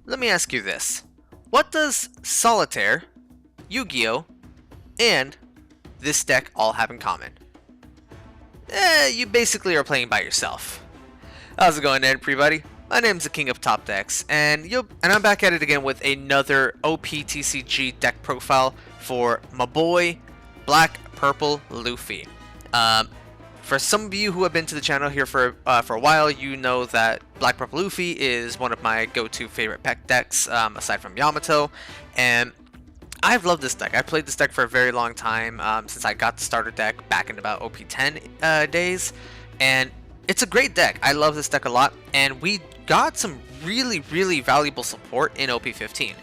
let me ask you this. What does Solitaire, Yu-Gi-Oh, and this deck all have in common? You basically are playing by yourself. How's it going, everybody? My name's the King of TopDecks, and I'm back at it again with another OP-TCG deck profile for my boy, Black Purple Luffy. For some of you who have been to the channel here for a while, you know that Black Purple Luffy is one of my go-to favorite pet decks, aside from Yamato, and I've loved this deck. I've played this deck for a very long time, since I got the starter deck back in about OP-10 days, and it's a great deck. I love this deck a lot, and we got some really valuable support in OP-15.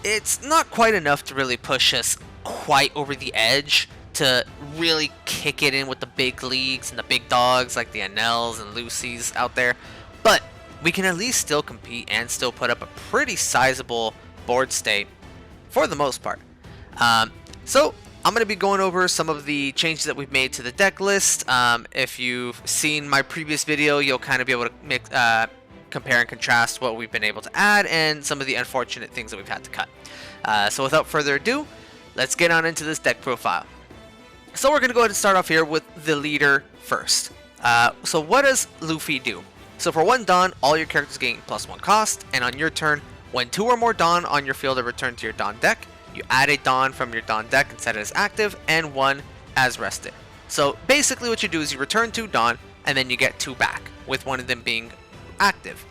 It's not quite enough to really push us quite over the edge to really kick it in with the big leagues and the big dogs like the Anels and Lucys out there, but we can at least still compete and still put up a pretty sizable board state for the most part. So I'm going to be going over some of the changes that we've made to the deck list. If you've seen my previous video, you'll kind of be able to compare and contrast what we've been able to add and some of the unfortunate things that we've had to cut. So without further ado, let's get on into this deck profile. So we're going to go ahead and start off here with the leader first. So what does Luffy do? So for 1 Dawn, all your characters gain +1 cost, and on your turn, when 2 or more Dawn on your field are returned to your Dawn deck, you add a Dawn from your Dawn deck and set it as active, and 1 as rested. So basically what you do is you return 2 Dawn, and then you get 2 back, with 1 of them being active.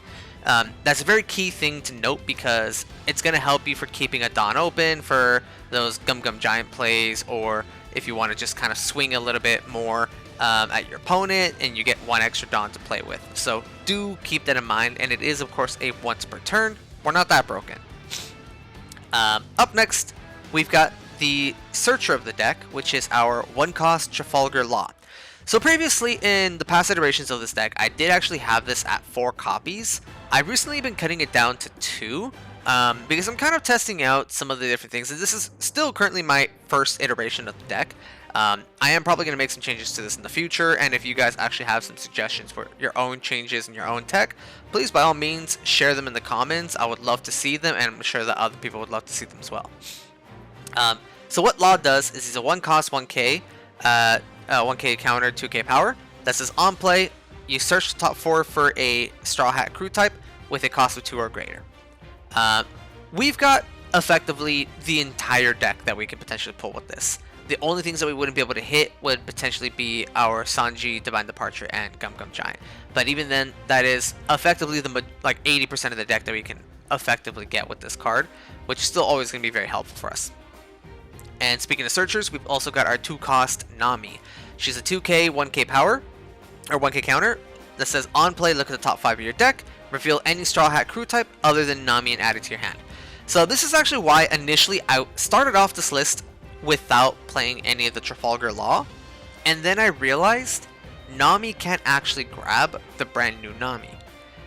That's a very key thing to note because it's going to help you for keeping a Dawn open for those Gum Giant plays, or if you want to just kind of swing a little bit more at your opponent and you get 1 extra Dawn to play with. So do keep that in mind, and it is of course a once per turn. We're not that broken. Up next, we've got the Searcher of the deck, which is our 1-cost Trafalgar Law. So previously in the past iterations of this deck, I did actually have this at 4 copies. I've recently been cutting it down to 2 because I'm kind of testing out some of the different things. And this is still currently my first iteration of the deck. I am probably going to make some changes to this in the future, and if you guys actually have some suggestions for your own changes in your own tech, please by all means share them in the comments. I would love to see them, and I'm sure that other people would love to see them as well. So what Law does is he's a 1-cost 1k, 1k counter, 2k power. That says on play, you search the top 4 for a Straw Hat crew type with a cost of 2 or greater. We've got effectively the entire deck that we could potentially pull with this. The only things that we wouldn't be able to hit would potentially be our Sanji, Divine Departure, and Gum Giant. But even then, that is effectively like 80% of the deck that we can effectively get with this card, which is still always going to be very helpful for us. And speaking of searchers, we've also got our 2-cost Nami. She's a 2k, 1k power, or 1k counter, that says on play, look at the top 5 of your deck, reveal any Straw Hat crew type other than Nami and add it to your hand. So this is actually why initially I started off this list without playing any of the Trafalgar Law, and then I realized Nami can't actually grab the brand new Nami.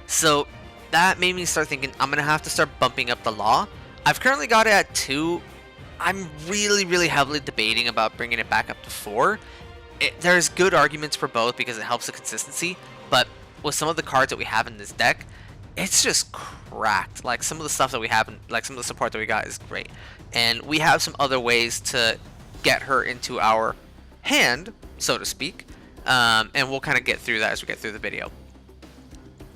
So that made me start thinking I'm gonna have to start bumping up the Law. I've currently got it at 2. I'm really heavily debating about bringing it back up to 4. There's good arguments for both because it helps the consistency, but with some of the cards that we have in this deck, it's just cracked. Like some of the stuff that we have, like some of the support that we got is great. And we have some other ways to get her into our hand, so to speak. And we'll kind of get through that as we get through the video.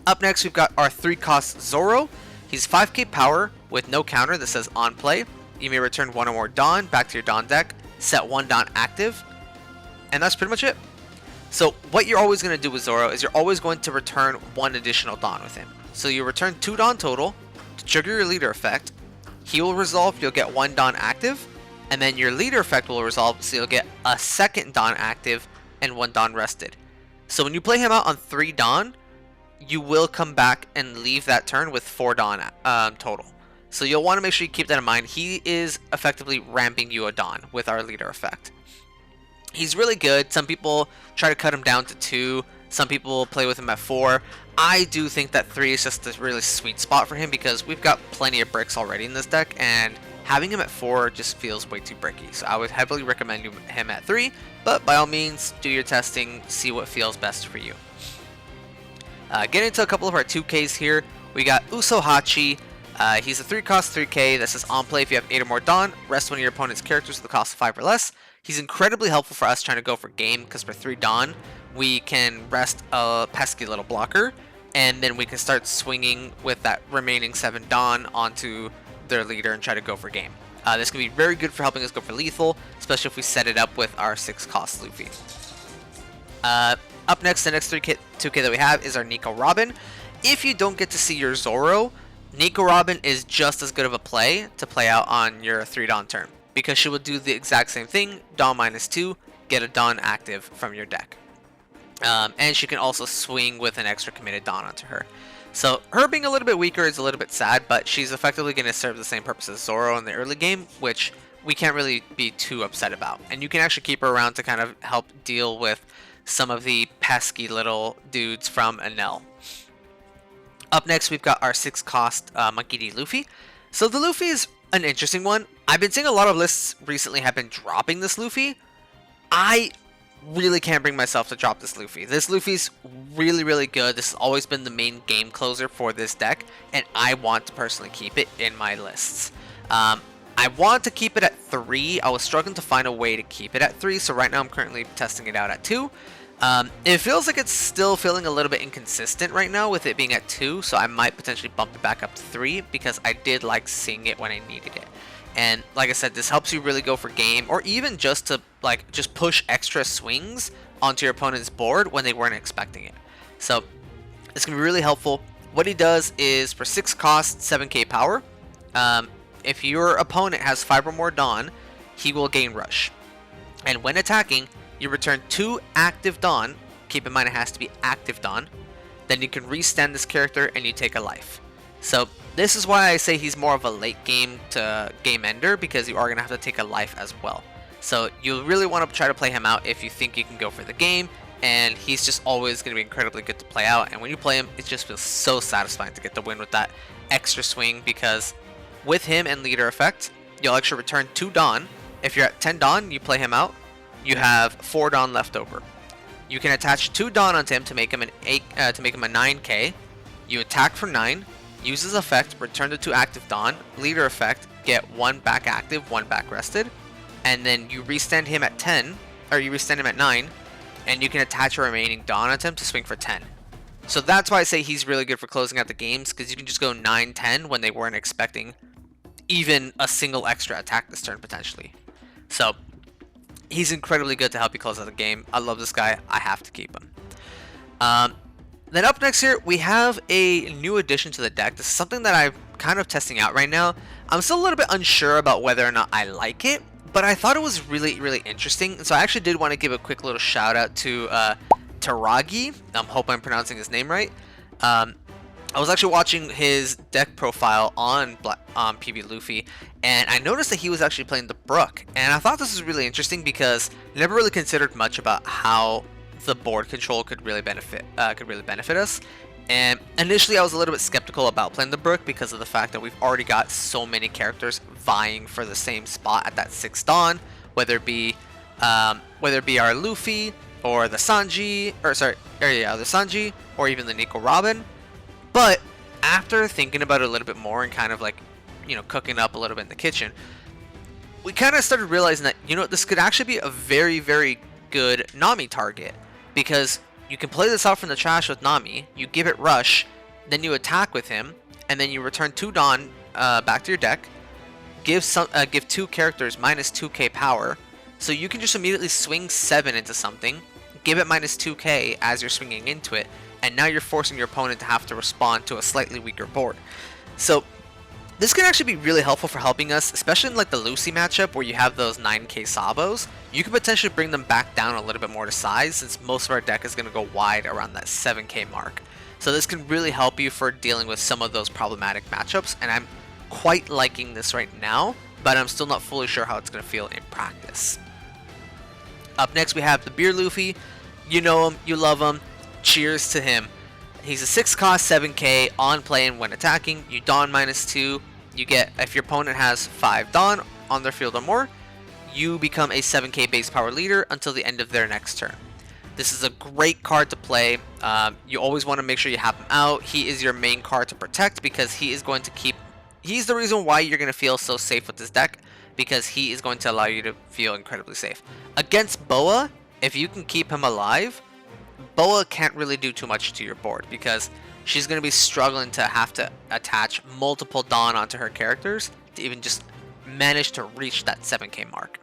Up next, we've got our 3-cost Zoro. He's 5k power with no counter that says on play. You may return 1 or more Dawn back to your Dawn deck, set 1 Dawn active, and that's pretty much it. So what you're always going to do with Zoro is you're always going to return 1 additional Dawn with him. So you return 2 Dawn total to trigger your leader effect. He will resolve, you'll get 1 Dawn active, and then your leader effect will resolve, so you'll get a 2nd Dawn active and 1 Dawn rested. So when you play him out on 3 Dawn, you will come back and leave that turn with 4 Dawn total. So you'll want to make sure you keep that in mind. He is effectively ramping you a Dawn with our leader effect. He's really good. Some people try to cut him down to 2. Some people play with him at 4. I do think that 3 is just a really sweet spot for him because we've got plenty of bricks already in this deck, and having him at 4 just feels way too bricky. So I would heavily recommend him at 3, but by all means, do your testing, see what feels best for you. Getting into a couple of our 2Ks here, we got Usohachi, He's a 3 cost 3k that says on play if you have 8 or more Dawn, rest one of your opponent's characters with a cost of 5 or less. He's incredibly helpful for us trying to go for game because for 3 Dawn, we can rest a pesky little blocker, and then we can start swinging with that remaining 7 Dawn onto their leader and try to go for game. This can be very good for helping us go for lethal, especially if we set it up with our 6 cost Luffy. Up next, the next 2k that we have is our Nico Robin. If you don't get to see your Zoro, Nico Robin is just as good of a play to play out on your 3 Dawn turn, because she will do the exact same thing, Dawn -2, get a Dawn active from your deck. And she can also swing with an extra committed Dawn onto her. So her being a little bit weaker is a little bit sad, but she's effectively going to serve the same purpose as Zoro in the early game, which we can't really be too upset about. And you can actually keep her around to kind of help deal with some of the pesky little dudes from Enel. Up next, we've got our 6 cost Monkey D. Luffy. So the Luffy is an interesting one. I've been seeing a lot of lists recently have been dropping this Luffy. I really can't bring myself to drop this Luffy. This Luffy's really, really good. This has always been the main game closer for this deck, and I want to personally keep it in my lists. I want to keep it at 3. I was struggling to find a way to keep it at 3, so right now I'm currently testing it out at 2. It feels like it's still feeling a little bit inconsistent right now with it being at 2, so I might potentially bump it back up to 3 because I did like seeing it when I needed it. And like I said, this helps you really go for game, or even just to just push extra swings onto your opponent's board when they weren't expecting it. So it's gonna be really helpful. What he does is for 6 cost, 7k power. If your opponent has 5 or more Dawn, he will gain Rush. And when attacking, you return 2 active Dawn. Keep in mind it has to be active Dawn. Then you can restand this character and you take a life. So this is why I say he's more of a late game to game ender, because you are going to have to take a life as well. So you really want to try to play him out if you think you can go for the game, and he's just always going to be incredibly good to play out. And when you play him, it just feels so satisfying to get the win with that extra swing, because with him and leader effect, you'll actually return 2 Dawn. If you're at 10 Dawn, you play him out, you have 4 Dawn left over. You can attach 2 Dawn onto him to make him an 9k. You attack for 9. Use his effect, return the 2 active Dawn, leader effect, get 1 back active, 1 back rested, and then you restand him at 10, or you restand him at 9, and you can attach a remaining Dawn onto him to swing for 10. So that's why I say he's really good for closing out the games, because you can just go 9-10 when they weren't expecting even a single extra attack this turn potentially. So he's incredibly good to help you close out the game. I love this guy. I have to keep him. Then up next here, we have a new addition to the deck. This is something that I'm kind of testing out right now. I'm still a little bit unsure about whether or not I like it, but I thought it was really, really interesting. And so I actually did want to give a quick little shout out to Pteraragi. I hope I'm pronouncing his name right. I was actually watching his deck profile on PB Luffy, and I noticed that he was actually playing the Brook. And I thought this was really interesting because I never really considered much about how the board control could really benefit us. And initially I was a little bit skeptical about playing the Brook because of the fact that we've already got so many characters vying for the same spot at that 6 Dawn, whether it be our Luffy or the Sanji, the Sanji, or even the Nico Robin. But after thinking about it a little bit more and kind of cooking up a little bit in the kitchen, we kind of started realizing that this could actually be a very, very good Nami target, because you can play this out from the trash with Nami, you give it Rush, then you attack with him, and then you return 2 Dawn back to your deck, give 2 characters minus 2k power, so you can just immediately swing 7 into something, give it minus 2k as you're swinging into it, and now you're forcing your opponent to have to respond to a slightly weaker board. So this can actually be really helpful for helping us, especially in the Lucy matchup where you have those 9k Sabos. You can potentially bring them back down a little bit more to size, since most of our deck is going to go wide around that 7k mark. So this can really help you for dealing with some of those problematic matchups, and I'm quite liking this right now, but I'm still not fully sure how it's going to feel in practice. Up next we have the Beer Luffy. You know him, you love him, cheers to him. He's a 6 cost 7k on play, and when attacking, you Dawn -2. You get, if your opponent has 5 Dawn on their field or more, you become a 7k base power leader until the end of their next turn. This is a great card to play. You always want to make sure you have him out. He is your main card to protect because he is going to keep He's the reason why you're going to feel so safe with this deck, because he is going to allow you to feel incredibly safe. Against Boa, if you can keep him alive, Boa can't really do too much to your board, because she's going to be struggling to have to attach multiple Dawn onto her characters to even just manage to reach that 7k mark.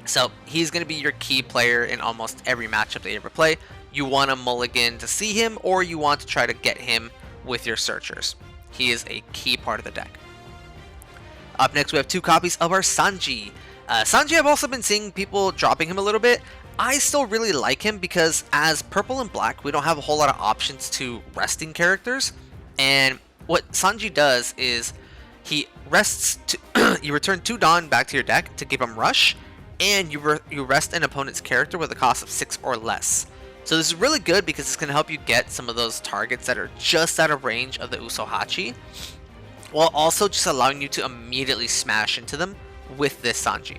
So he's going to be your key player in almost every matchup that you ever play. You want to mulligan to see him, or you want to try to get him with your searchers. He is a key part of the deck. Up next, we have 2 copies of our Sanji. Sanji, I've also been seeing people dropping him a little bit. I still really like him because as purple and black, we don't have a whole lot of options to resting characters. And what Sanji does is he rests to you return 2 Dawn back to your deck to give him rush, and you rest an opponent's character with a cost of 6 or less. So this is really good because it's going to help you get some of those targets that are just out of range of the Usohachi, while also just allowing you to immediately smash into them with this Sanji.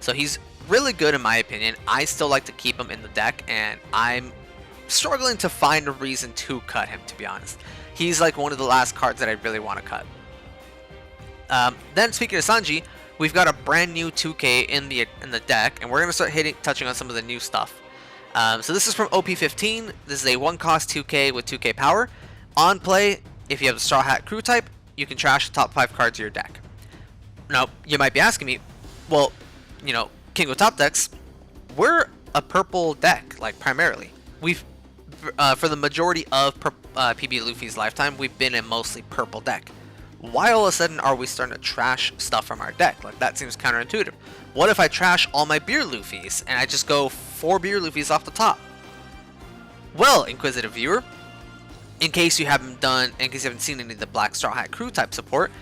So he's really good in my opinion. I still like to keep him in the deck, and I'm struggling to find a reason to cut him, to be honest. He's like one of the last cards that I really want to cut. Then speaking of Sanji, we've got a brand new 2k in the deck, and we're going to start touching on some of the new stuff. So this is from OP-15. This is a 1-cost 2k with 2k power. On play, if you have the Straw Hat Crew type, you can trash the top 5 cards of your deck. Now, you might be asking me, well, you know, King of TopDecks, we're a purple deck, like, primarily. We've, for the majority of PB Luffy's lifetime, we've been a mostly purple deck. Why all of a sudden are we starting to trash stuff from our deck? Like, that seems counterintuitive. What if I trash all my beer Luffys and I just go 4 beer Luffys off the top? Well, inquisitive viewer, in case you haven't seen any of the Black Straw Hat Crew type support,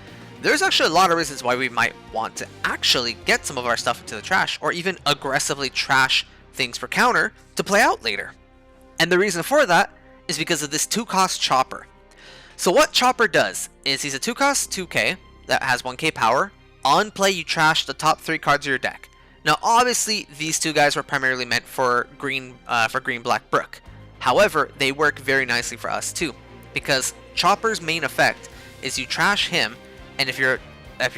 there's actually a lot of reasons why we might want to actually get some of our stuff into the trash, or even aggressively trash things for counter to play out later. And the reason for that is because of this 2-cost Chopper. So what Chopper does is he's a 2-cost 2k that has 1k power. On play, you trash the top 3 cards of your deck. Now, obviously, these 2 guys were primarily meant for green black Brook. However, they work very nicely for us too, because Chopper's main effect is you trash him, and if your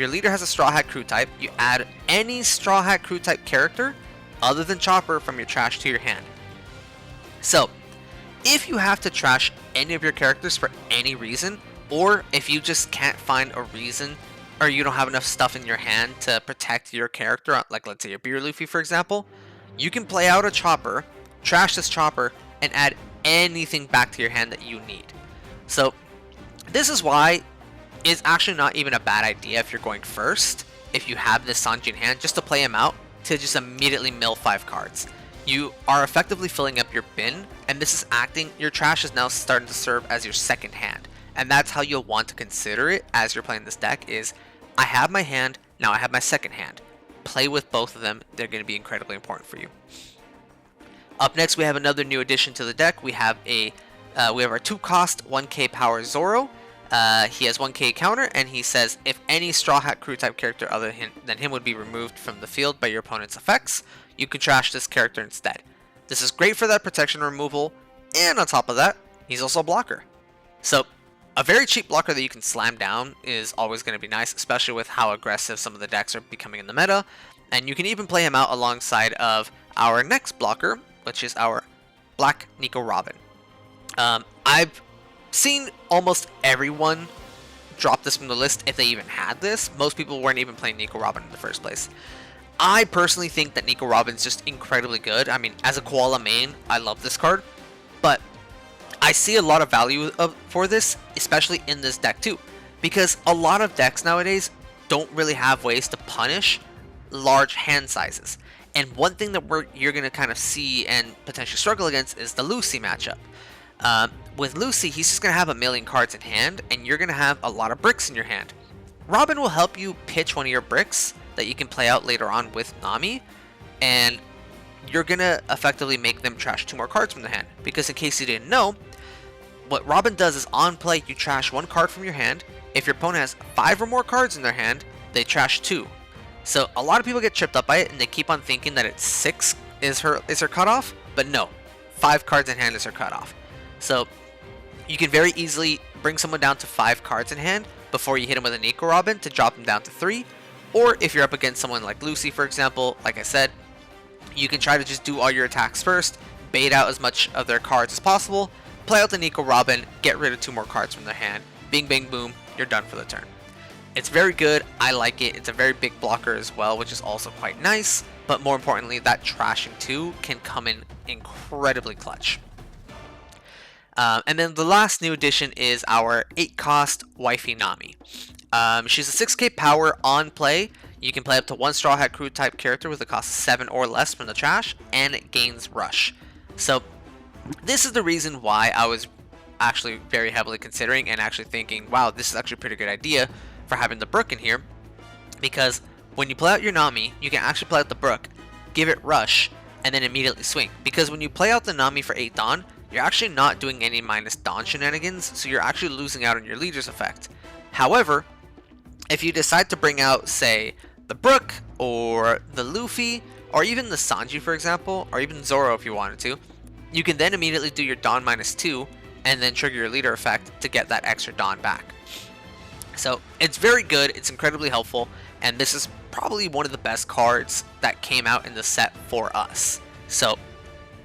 leader has a Straw Hat Crew type, you add any Straw Hat Crew type character other than Chopper from your trash to your hand. So, if you have to trash any of your characters for any reason, or if you just can't find a reason, or you don't have enough stuff in your hand to protect your character, like let's say your Beer Luffy for example, you can play out a Chopper, trash this Chopper, and add anything back to your hand that you need. So this is why it's actually not even a bad idea if you're going first, if you have this Sanji in hand, just to play him out, to just immediately mill 5 cards. You are effectively filling up your bin, and this is acting, your trash is now starting to serve as your second hand. And that's how you'll want to consider it as you're playing this deck is, I have my hand, now I have my second hand. Play with both of them, they're going to be incredibly important for you. Up next, we have another new addition to the deck. We have our 2-cost 1k power Zoro. He has 1k counter, and he says, if any Straw Hat Crew type character other than him would be removed from the field by your opponent's effects, you can trash this character instead. This is great for that protection removal, and on top of that, he's also a blocker. So, a very cheap blocker that you can slam down is always going to be nice, especially with how aggressive some of the decks are becoming in the meta. And you can even play him out alongside of our next blocker, which is our Black Nico Robin. I've seen almost everyone drop this from the list if they even had this. Most people weren't even playing Nico Robin in the first place. I personally think that Nico Robin's just incredibly good. I mean, as a Koala main, I love this card, but I see a lot of value for this, especially in this deck too, because a lot of decks nowadays don't really have ways to punish large hand sizes. And one thing that you're going to kind of see and potentially struggle against is the Lucy matchup. With Lucy, he's just going to have a million cards in hand, and you're going to have a lot of bricks in your hand. Robin will help you pitch one of your bricks that you can play out later on with Nami, and you're going to effectively make them trash 2 more cards from the hand. Because in case you didn't know, what Robin does is on play, you trash 1 card from your hand. If your opponent has 5 or more cards in their hand, they trash 2. So a lot of people get tripped up by it, and they keep on thinking that it's 6 is her cutoff, but no, 5 cards in hand is her cutoff. So you can very easily bring someone down to 5 cards in hand before you hit him with a Nico Robin to drop him down to 3. Or if you're up against someone like Lucy, for example, like I said, you can try to just do all your attacks first, bait out as much of their cards as possible, play out the Nico Robin, get rid of 2 more cards from their hand, bing bang boom, you're done for the turn. It's very good, I like it, it's a very big blocker as well, which is also quite nice, but more importantly, that trashing too can come in incredibly clutch. And then the last new addition is our 8-cost Wifey Nami. She's a 6k power on play. You can play up to 1 Straw Hat Crew type character with a cost of 7 or less from the trash, and it gains Rush. So this is the reason why I was actually very heavily considering and actually thinking, wow, this is actually a pretty good idea for having the Brook in here. Because when you play out your Nami, you can actually play out the Brook, give it Rush, and then immediately swing. Because when you play out the Nami for 8 Dawn, you're actually not doing any minus Dawn shenanigans, so you're actually losing out on your leader's effect. However, if you decide to bring out, say, the Brook, or the Luffy, or even the Sanji, for example, or even Zoro if you wanted to, you can then immediately do your Dawn -2, and then trigger your leader effect to get that extra Dawn back. So it's very good, it's incredibly helpful, and this is probably one of the best cards that came out in the set for us. So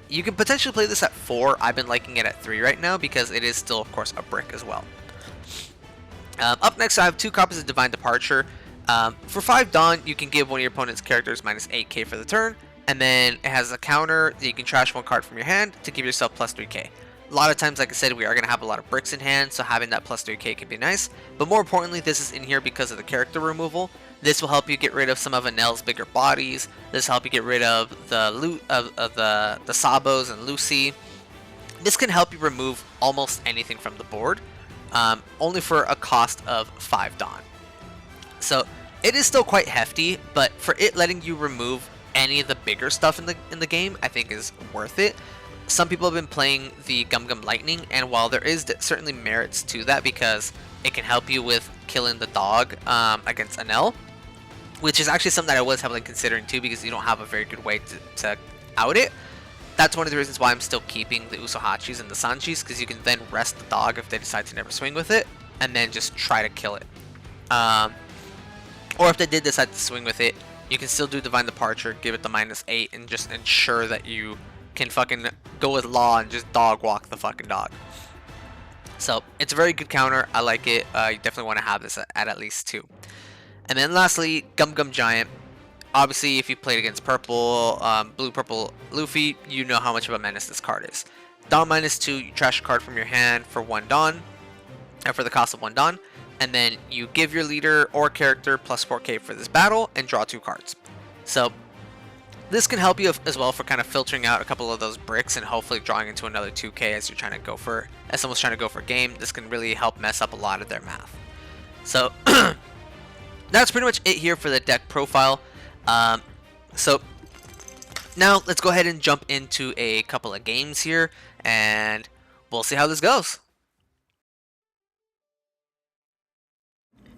you can potentially play this at 4, I've been liking it at 3 right now because it is still, of course, a brick as well. Up next, I have 2 copies of Divine Departure. For 5 Dawn, you can give one of your opponent's characters minus 8k for the turn, and then it has a counter that you can trash 1 card from your hand to give yourself plus 3k. A lot of times, like I said, we are going to have a lot of bricks in hand, so having that plus 3k can be nice, but more importantly, this is in here because of the character removal. This will help you get rid of some of Anel's bigger bodies. This will help you get rid of the loot of the Sabos and Lucy. This can help you remove almost anything from the board, only for a cost of 5 Dawn. So it is still quite hefty, but for it letting you remove any of the bigger stuff in the game, I think is worth it. Some people have been playing the Gum Gum Lightning, and while there is certainly merits to that because it can help you with killing the dog against Anel, which is actually something that I was heavily considering too because you don't have a very good way to out it. That's one of the reasons why I'm still keeping the Usohachis and the Sanjis, because you can then rest the dog if they decide to never swing with it, and then just try to kill it. Or if they did decide to swing with it, you can still do Divine Departure, give it the -8, and just ensure that you can fucking go with Law and just dog walk the fucking dog. So it's a very good counter. I like it. You definitely want to have this at least 2. And then lastly, Gum Gum Giant. Obviously, if you played against blue-purple Luffy, you know how much of a menace this card is. Dawn -2, you trash a card from your hand for 1 Dawn, for the cost of 1 Dawn, and then you give your leader or character plus 4k for this battle and draw 2 cards. So this can help you as well for kind of filtering out a couple of those bricks and hopefully drawing into another 2k as someone's trying to go for a game. This can really help mess up a lot of their math. So that's pretty much it here for the deck profile. So now let's go ahead and jump into a couple of games here, and we'll see how this goes.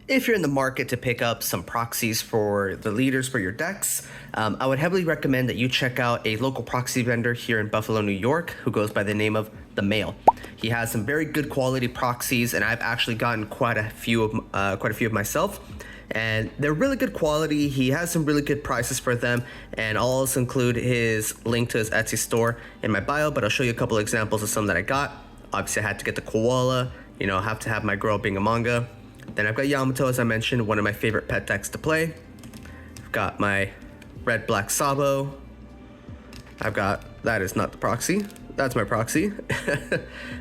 If you're in the market to pick up some proxies for the leaders for your decks, I would heavily recommend that you check out a local proxy vendor here in Buffalo, New York, who goes by the name of The Mail. He has some very good quality proxies, and I've actually gotten quite a few of myself. And they're really good quality. He has some really good prices for them, and I'll also include his link to his Etsy store in my bio, but I'll show you a couple examples of some that I got. Obviously, I had to get the koala, I have to have my girl being a manga. Then I've got Yamato, as I mentioned, one of my favorite pet decks to play. I've got my red-black Sabo. That is not the proxy, that's my proxy.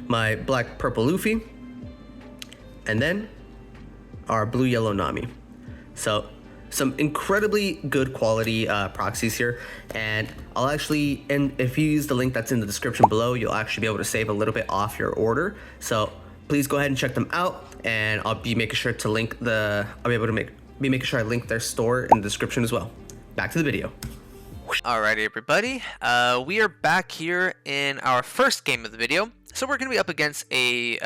My black-purple Luffy. And then our blue-yellow Nami. So some incredibly good quality proxies here, and if you use the link that's in the description below, you'll actually be able to save a little bit off your order. So please go ahead and check them out, and I'll be making sure to link making sure I link their store in the description as well. Back to the video. Alrighty, everybody. We are back here in our first game of the video. So we're going to be up against a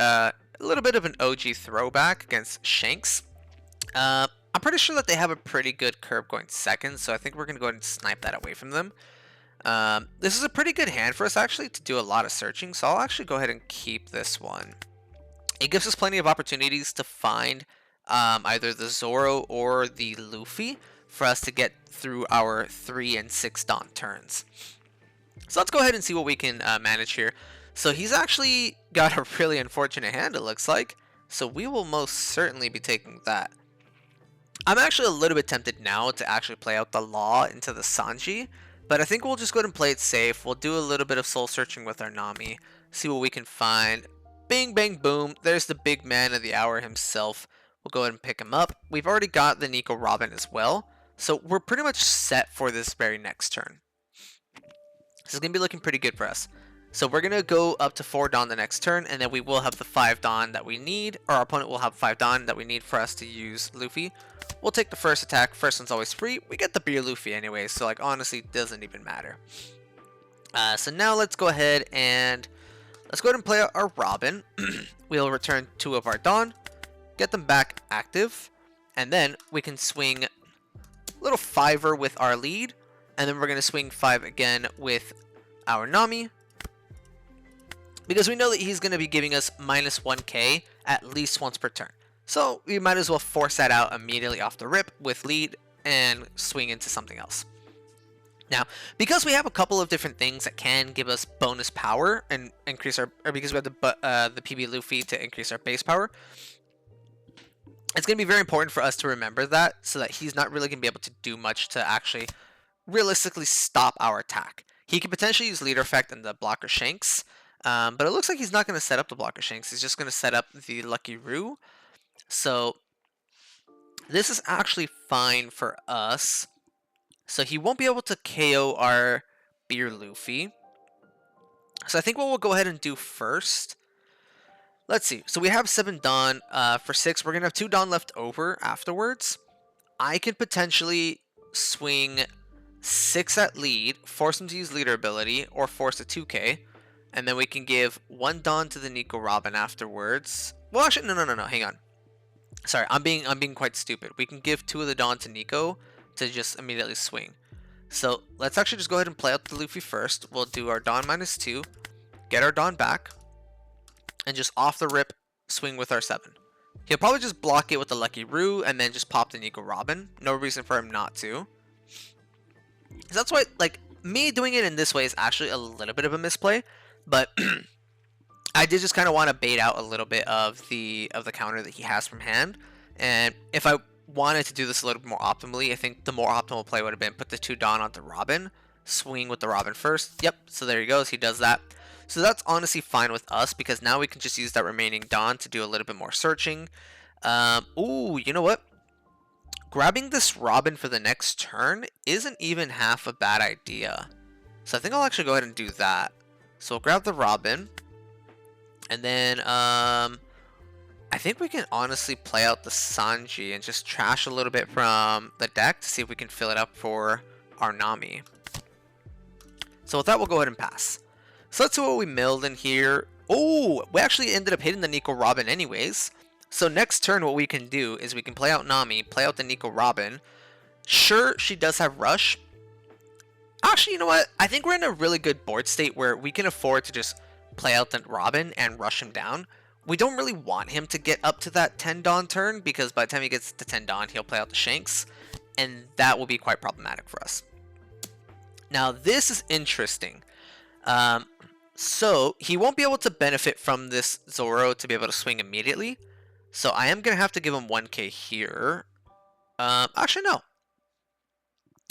little bit of an OG throwback against Shanks. I'm pretty sure that they have a pretty good curve going second, so I think we're going to go ahead and snipe that away from them. This is a pretty good hand for us, actually, to do a lot of searching, so I'll actually go ahead and keep this one. It gives us plenty of opportunities to find either the Zoro or the Luffy for us to get through our 3 and 6 Dawn turns. So let's go ahead and see what we can manage here. So he's actually got a really unfortunate hand, it looks like. So we will most certainly be taking that. I'm actually a little bit tempted now to actually play out the Law into the Sanji. But I think we'll just go ahead and play it safe. We'll do a little bit of soul searching with our Nami. See what we can find. Bing, bang, boom. There's the big man of the hour himself. We'll go ahead and pick him up. We've already got the Nico Robin as well. So we're pretty much set for this very next turn. This is going to be looking pretty good for us. So we're going to go up to 4 Dawn the next turn, and then we will have the 5 Dawn that we need, or our opponent will have 5 Dawn that we need for us to use Luffy. We'll take the first attack. First one's always free. We get the beer Luffy anyway, so like honestly, doesn't even matter. So now let's go ahead and play out our Robin. We'll return 2 of our Dawn, get them back active, and then we can swing a little 5er with our lead, and then we're going to swing 5 again with our Nami, because we know that he's going to be giving us minus 1k at least once per turn. So we might as well force that out immediately off the rip with lead and swing into something else. Now, because we have a couple of different things that can give us bonus power and increase our, or because we have the PB Luffy to increase our base power, it's going to be very important for us to remember that, so that he's not really going to be able to do much to actually realistically stop our attack. He could potentially use leader effect and the blocker Shanks, but it looks like he's not going to set up the blocker Shanks. He's just going to set up the Lucky Roo. So this is actually fine for us. So he won't be able to KO our Beer Luffy. So I think what we'll go ahead and do first, let's see. So we have 7 Dawn. For 6, we're going to have 2 Dawn left over afterwards. I could potentially swing 6 at lead, force him to use leader ability, or force a 2k. And then we can give 1 Dawn to the Nico Robin afterwards. Well, actually, no, hang on. Sorry, I'm being quite stupid. We can give 2 of the Dawn to Nico to just immediately swing. So let's actually just go ahead and play out the Luffy first. We'll do our Dawn minus 2, get our Dawn back, and just off the rip swing with our 7. He'll probably just block it with the Lucky Roo and then just pop the Nico Robin. No reason for him not to. So that's why, like, me doing it in this way is actually a little bit of a misplay, but I did just kind of want to bait out a little bit of the counter that he has from hand. And if I wanted to do this a little bit more optimally, I think the more optimal play would have been put the 2 Dawn onto Robin, swing with the Robin first. Yep, so there he goes, he does that. So that's honestly fine with us, because now we can just use that remaining Dawn to do a little bit more searching. Ooh, you know what? Grabbing this Robin for the next turn isn't even half a bad idea. So I think I'll actually go ahead and do that. So we'll grab the Robin. And then, I think we can honestly play out the Sanji and just trash a little bit from the deck to see if we can fill it up for our Nami. So with that, we'll go ahead and pass. So let's see what we milled in here. Oh, we actually ended up hitting the Nico Robin anyways. So next turn, what we can do is we can play out Nami, play out the Nico Robin. Sure, she does have Rush. Actually, you know what? I think we're in a really good board state where we can afford to just play out the Robin and rush him down. We don't really want him to get up to that 10 Dawn turn, because by the time he gets to 10 Dawn, he'll play out the Shanks, and that will be quite problematic for us. Now, this is interesting. So he won't be able to benefit from this Zoro to be able to swing immediately. So I am going to have to give him 1k here. Actually, no.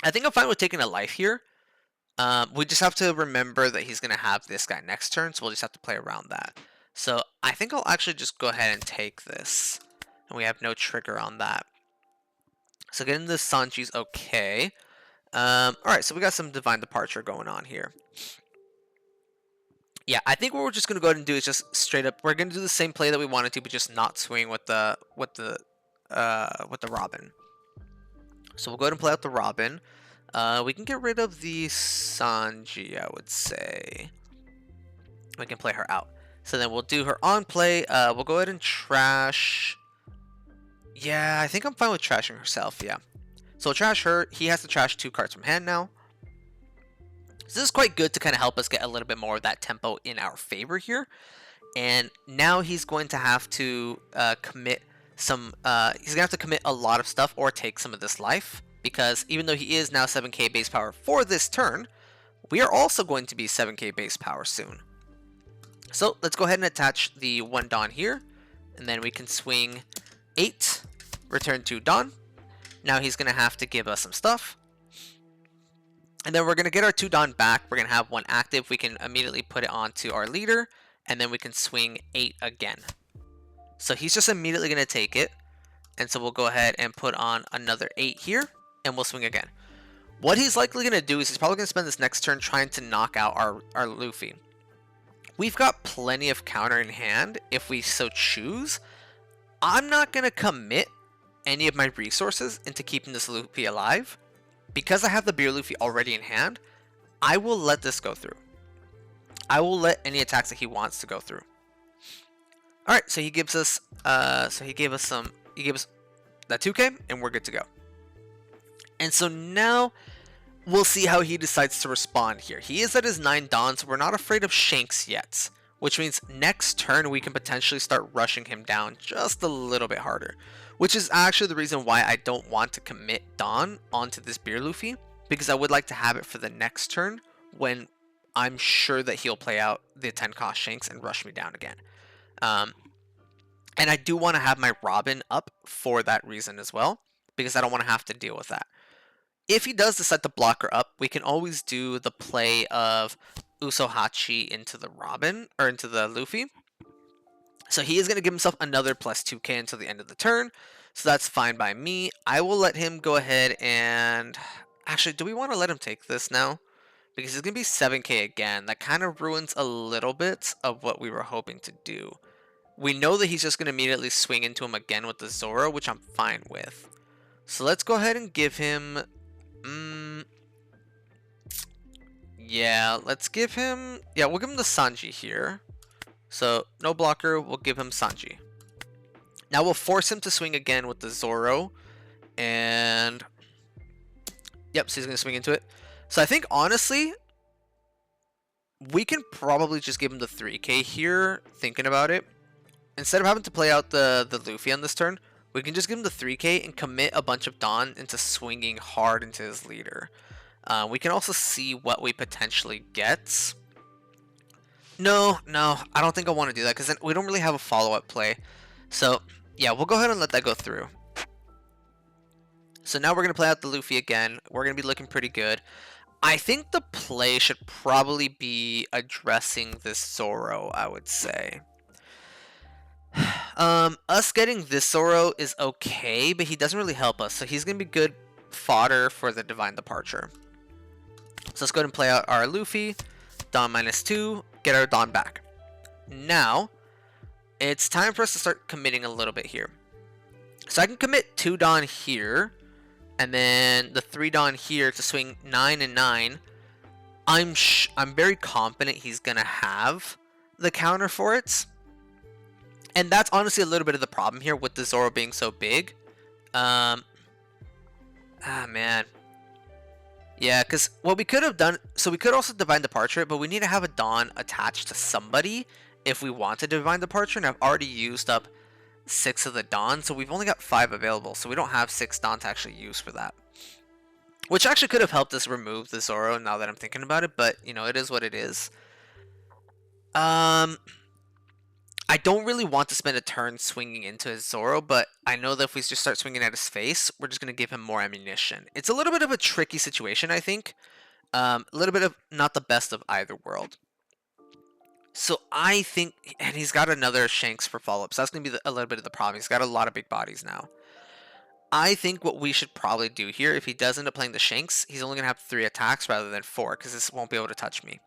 I think I'm fine with taking a life here. We just have to remember that he's going to have this guy next turn, so we'll just have to play around that. So I think I'll actually just go ahead and take this. And we have no trigger on that. So getting this Sanji's okay. Alright, so we got some Divine Departure going on here. Yeah, I think what we're just going to go ahead and do is just straight up, we're going to do the same play that we wanted to, but just not swing with the Robin. So we'll go ahead and play out the Robin. We can get rid of the Sanji, I would say. We can play her out. So then we'll do her on play. We'll go ahead and trash. Yeah, I think I'm fine with trashing herself, yeah. So we'll trash her. He has to trash 2 cards from hand now. So this is quite good to kind of help us get a little bit more of that tempo in our favor here. And now he's going to have to commit he's gonna have to commit a lot of stuff or take some of this life, because even though he is now 7k base power for this turn, we are also going to be 7k base power soon. So let's go ahead and attach the 1 Dawn here, and then we can swing 8, return 2 Dawn. Now he's gonna have to give us some stuff. And then we're going to get our 2 Dawn back. We're going to have 1 active. We can immediately put it onto our leader, and then we can swing 8 again. So he's just immediately going to take it. And so we'll go ahead and put on another 8 here, and we'll swing again. What he's likely going to do is he's probably going to spend this next turn trying to knock out our Luffy. We've got plenty of counter in hand if we so choose. I'm not going to commit any of my resources into keeping this Luffy alive. Because I have the Beer Luffy already in hand, I will let this go through. I will let any attacks that he wants to go through. Alright, so he gives us that 2k, and we're good to go. And so now we'll see how he decides to respond here. He is at his 9 Dawn, so we're not afraid of Shanks yet, which means next turn we can potentially start rushing him down just a little bit harder. Which is actually the reason why I don't want to commit Dawn onto this Beer Luffy, because I would like to have it for the next turn when I'm sure that he'll play out the 10 cost Shanks and rush me down again. And I do want to have my Robin up for that reason as well, because I don't want to have to deal with that. If he does decide to block her up, we can always do the play of Usohachi into the Robin, or into the Luffy. So he is going to give himself another plus 2k until the end of the turn. So that's fine by me. I will let him go ahead and... Actually, do we want to let him take this now? Because it's going to be 7k again. That kind of ruins a little bit of what we were hoping to do. We know that he's just going to immediately swing into him again with the Zoro, which I'm fine with. So let's go ahead and give him... yeah, let's give him... Yeah, we'll give him the Sanji here. So, no blocker, we'll give him Sanji. Now we'll force him to swing again with the Zoro. And... Yep, so he's going to swing into it. So I think, honestly, we can probably just give him the 3k here, thinking about it. Instead of having to play out the Luffy on this turn, we can just give him the 3k and commit a bunch of Dawn into swinging hard into his leader. We can also see what we potentially get. No, I don't think I want to do that, because then we don't really have a follow-up play. So, yeah, we'll go ahead and let that go through. So now we're going to play out the Luffy again. We're going to be looking pretty good. I think the play should probably be addressing this Zoro, I would say. Us getting this Zoro is okay, but he doesn't really help us. So he's going to be good fodder for the Divine Departure. So let's go ahead and play out our Luffy. Dawn -2. Get our Dawn back. Now, it's time for us to start committing a little bit here. So I can commit 2 Dawn here, and then the 3 Dawn here to swing 9 and 9. I'm very confident he's gonna have the counter for it. And that's honestly a little bit of the problem here with the Zoro being so big. Man. Yeah, because what we could have done, so we could also Divine Departure it, but we need to have a Dawn attached to somebody if we want to Divine Departure, and I've already used up 6 of the Dawn, so we've only got 5 available, so we don't have 6 Dawn to actually use for that. Which actually could have helped us remove the Zoro now that I'm thinking about it, but, you know, it is what it is. I don't really want to spend a turn swinging into his Zoro, but I know that if we just start swinging at his face, we're just going to give him more ammunition. It's a little bit of a tricky situation, I think. A little bit of not the best of either world. So I think, and he's got another Shanks for follow-up, so that's going to be a little bit of the problem. He's got a lot of big bodies now. I think what we should probably do here, if he does end up playing the Shanks, he's only going to have 3 attacks rather than 4, because this won't be able to touch me.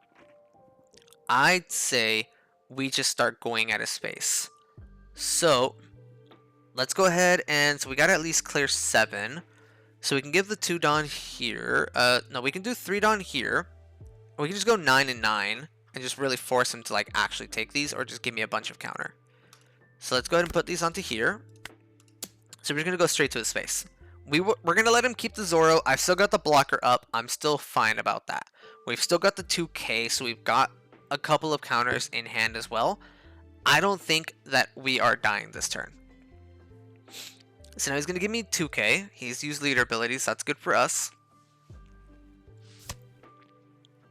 I'd say we just start going at his face. So let's go ahead and, so we got to at least clear 7. So we can give the 2 Dawn here. No, we can do 3 Dawn here. Or we can just go 9 and 9 and just really force him to like actually take these, or just give me a bunch of counter. So let's go ahead and put these onto here. So we're going to go straight to his face. We're going to let him keep the Zoro. I've still got the blocker up. I'm still fine about that. We've still got the 2k, so we've got a couple of counters in hand as well. I don't think that we are dying this turn. So now he's going to give me 2k. He's used leader abilities. That's good for us.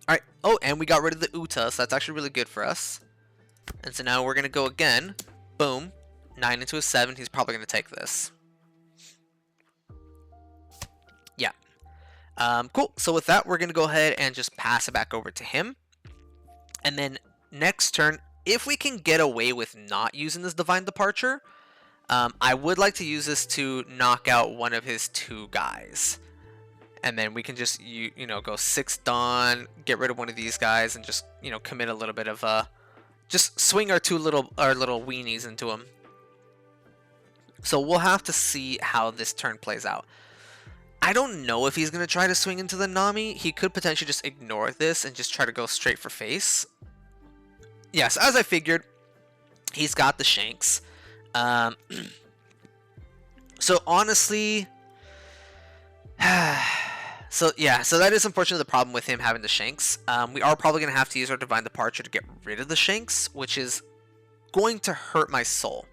Alright. Oh, and we got rid of the Uta, so that's actually really good for us. And so now we're going to go again. Boom. 9 into a 7. He's probably going to take this. Yeah. Cool. So with that, we're going to go ahead and just pass it back over to him. And then next turn, if we can get away with not using this Divine Departure, I would like to use this to knock out one of his 2 guys. And then we can just, you know, go 6 Dawn, get rid of one of these guys, and just, you know, commit a little bit of, just swing our little weenies into him. So we'll have to see how this turn plays out. I don't know if he's going to try to swing into the Nami. He could potentially just ignore this and just try to go straight for face. Yes, as I figured, he's got the Shanks. So honestly, so that is unfortunately the problem with him having the Shanks. We are probably going to have to use our Divine Departure to get rid of the Shanks, which is going to hurt my soul.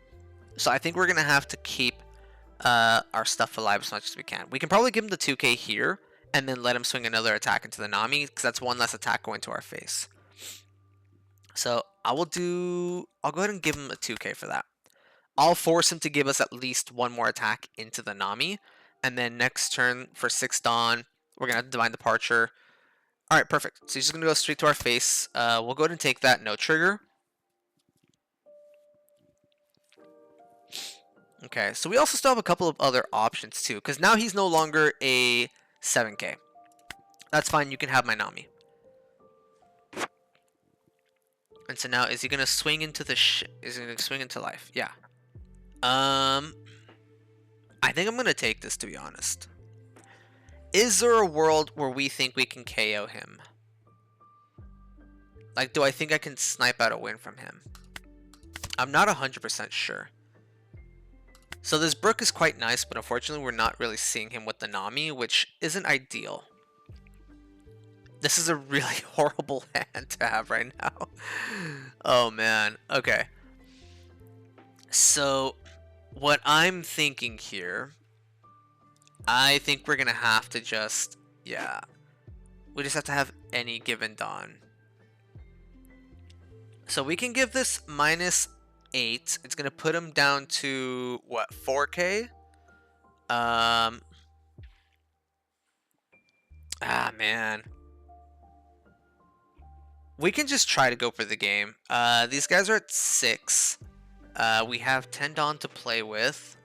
So I think we're going to have to keep our stuff alive as much as we can. We can probably give him the 2k here and then let him swing another attack into the Nami, because that's one less attack going to our face. So I'll go ahead and give him a 2k for that. I'll force him to give us at least one more attack into the Nami, and then next turn for 6 Dawn, we're going to have Divine Departure. Alright, perfect. So he's just going to go straight to our face. We'll go ahead and take that, no trigger. Okay, so we also still have a couple of other options too, because now he's no longer a 7k. That's fine, you can have my Nami. And so now, is he gonna swing into the is he gonna swing into life? Yeah. I think I'm gonna take this, to be honest. Is there a world where we think we can KO him? Like, do I think I can snipe out a win from him? I'm not 100% sure. So this Brook is quite nice, but unfortunately we're not really seeing him with the Nami, which isn't ideal. This is a really horrible hand to have right now. Oh man, okay. So what I'm thinking here, I think we're gonna have to just, yeah, we just have to have any given Dawn. So we can give this -8. It's gonna put him down to what, 4k? Man, we can just try to go for the game. These guys are at 6. We have 10 Dawn to play with.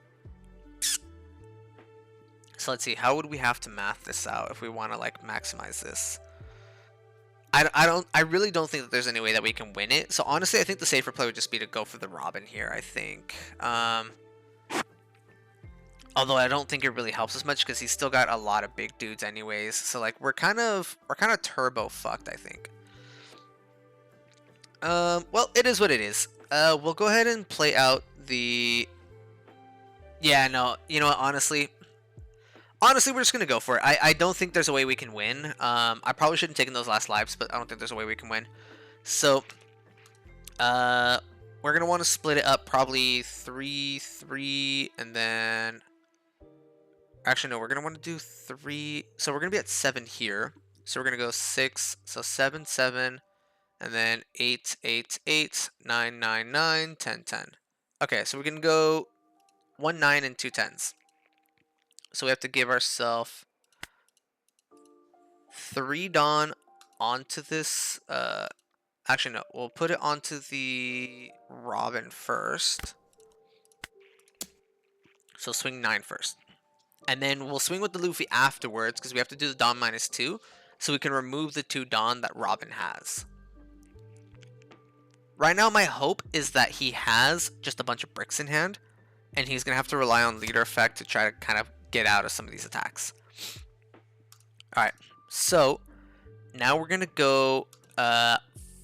So let's see, how would we have to math this out if we want to like maximize this? I really don't think that there's any way that we can win it. So honestly, I think the safer play would just be to go for the Robin here, I think. Although I don't think it really helps us much because he's still got a lot of big dudes anyways. So like we're kind of turbo fucked, I think. Well, it is what it is. We'll go ahead and play out the... Yeah, no, you know what, honestly, we're just going to go for it. I don't think there's a way we can win. I probably shouldn't have taken those last lives, but I don't think there's a way we can win. So, we're going to want to split it up probably 3-3, and then... Actually, no, we're going to want to do 3... So we're going to be at 7 here. So we're going to go 6, so 7, 7, and then 8, 8, 8, 9, 9, 9, 10, 10. Okay, so we're going to go 1, 9, and 2 10s. So we have to give ourselves 3 Dawn onto this. Actually, no. We'll put it onto the Robin first. So swing 9 first. And then we'll swing with the Luffy afterwards because we have to do the Dawn -2. So we can remove the 2 Dawn that Robin has. Right now, my hope is that he has just a bunch of bricks in hand. And he's going to have to rely on leader effect to try to kind of get out of some of these attacks. Alright, so now we're going to go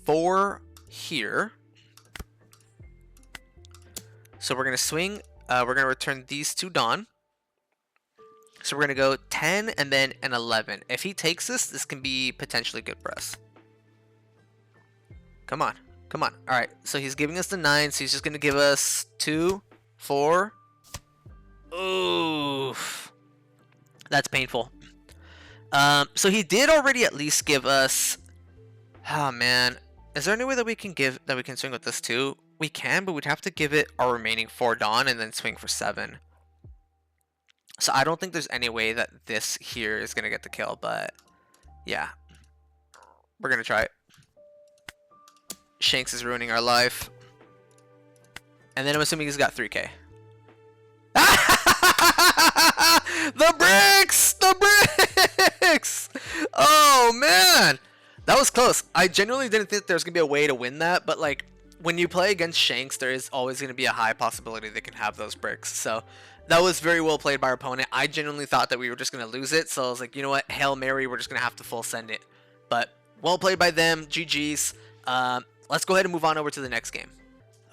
4 here. So we're going to swing. We're going to return these 2 Dawn. So we're going to go 10 and then an 11. If he takes this, this can be potentially good for us. Come on. Come on. Alright, so he's giving us the 9. So he's just going to give us 2, 4, Oof. That's painful. So he did already at least give us... Oh, man. Is there any way that we can swing with this too? We can, but we'd have to give it our remaining 4 Dawn and then swing for 7. So I don't think there's any way that this here is going to get the kill, but yeah. We're going to try it. Shanks is ruining our life. And then I'm assuming he's got 3k. The bricks! The bricks! Oh, man! That was close. I genuinely didn't think there was going to be a way to win that, but like, when you play against Shanks, there is always going to be a high possibility they can have those bricks. So that was very well played by our opponent. I genuinely thought that we were just going to lose it, so I was like, you know what, Hail Mary, we're just going to have to full send it. But well played by them, GG's. Let's go ahead and move on over to the next game.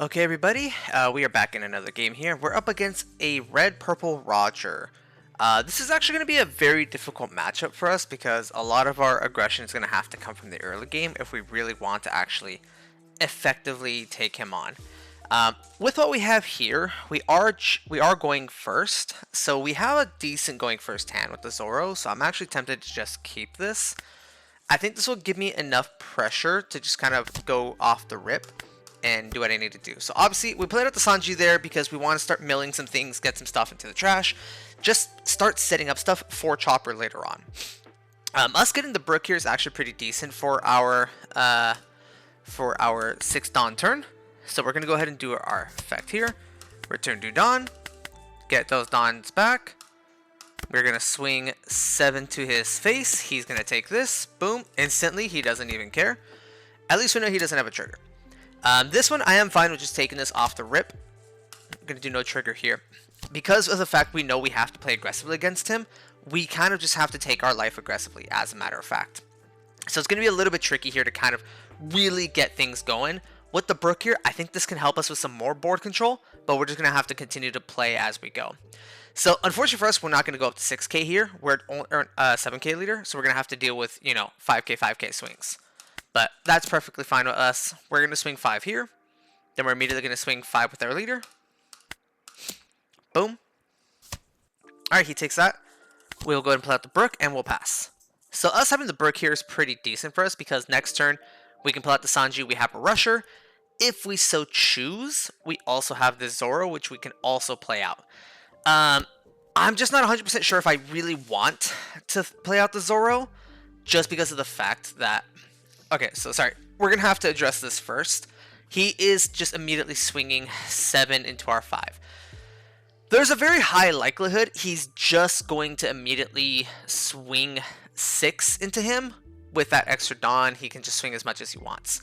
Okay, everybody, we are back in another game here. We're up against a red-purple Roger. This is actually going to be a very difficult matchup for us because a lot of our aggression is going to have to come from the early game if we really want to actually effectively take him on. With what we have here, we are going first, so we have a decent going first hand with the Zoro, so I'm actually tempted to just keep this. I think this will give me enough pressure to just kind of go off the rip and do what I need to do. So obviously, we played out the Sanji there because we want to start milling some things, get some stuff into the trash, just start setting up stuff for Chopper later on. Us getting the Brook here is actually pretty decent for our 6th Dawn turn. So we're going to go ahead and do our effect here. Return to Dawn. Get those Dawns back. We're going to swing 7 to his face. He's going to take this. Boom. Instantly. He doesn't even care. At least we know he doesn't have a trigger. This one, I am fine with just taking this off the rip. I'm going to do no trigger here. Because of the fact we know we have to play aggressively against him, we kind of just have to take our life aggressively, as a matter of fact. So it's going to be a little bit tricky here to kind of really get things going. With the Brook here, I think this can help us with some more board control, but we're just going to have to continue to play as we go. So unfortunately for us, we're not going to go up to 6k here. We're at 7k leader, so we're going to have to deal with, 5k swings. But that's perfectly fine with us. We're going to swing 5 here. Then we're immediately going to swing 5 with our leader. Boom. Alright, he takes that. We'll go ahead and play out the Brook, and we'll pass. So us having the Brook here is pretty decent for us, because next turn, we can pull out the Sanji, we have a Rusher. If we so choose, we also have the Zoro, which we can also play out. I'm just not 100% sure if I really want to play out the Zoro, just because of the fact that... Okay, so sorry. We're going to have to address this first. He is just immediately swinging 7 into our 5. There's a very high likelihood he's just going to immediately swing 6 into him. With that extra Dawn, he can just swing as much as he wants.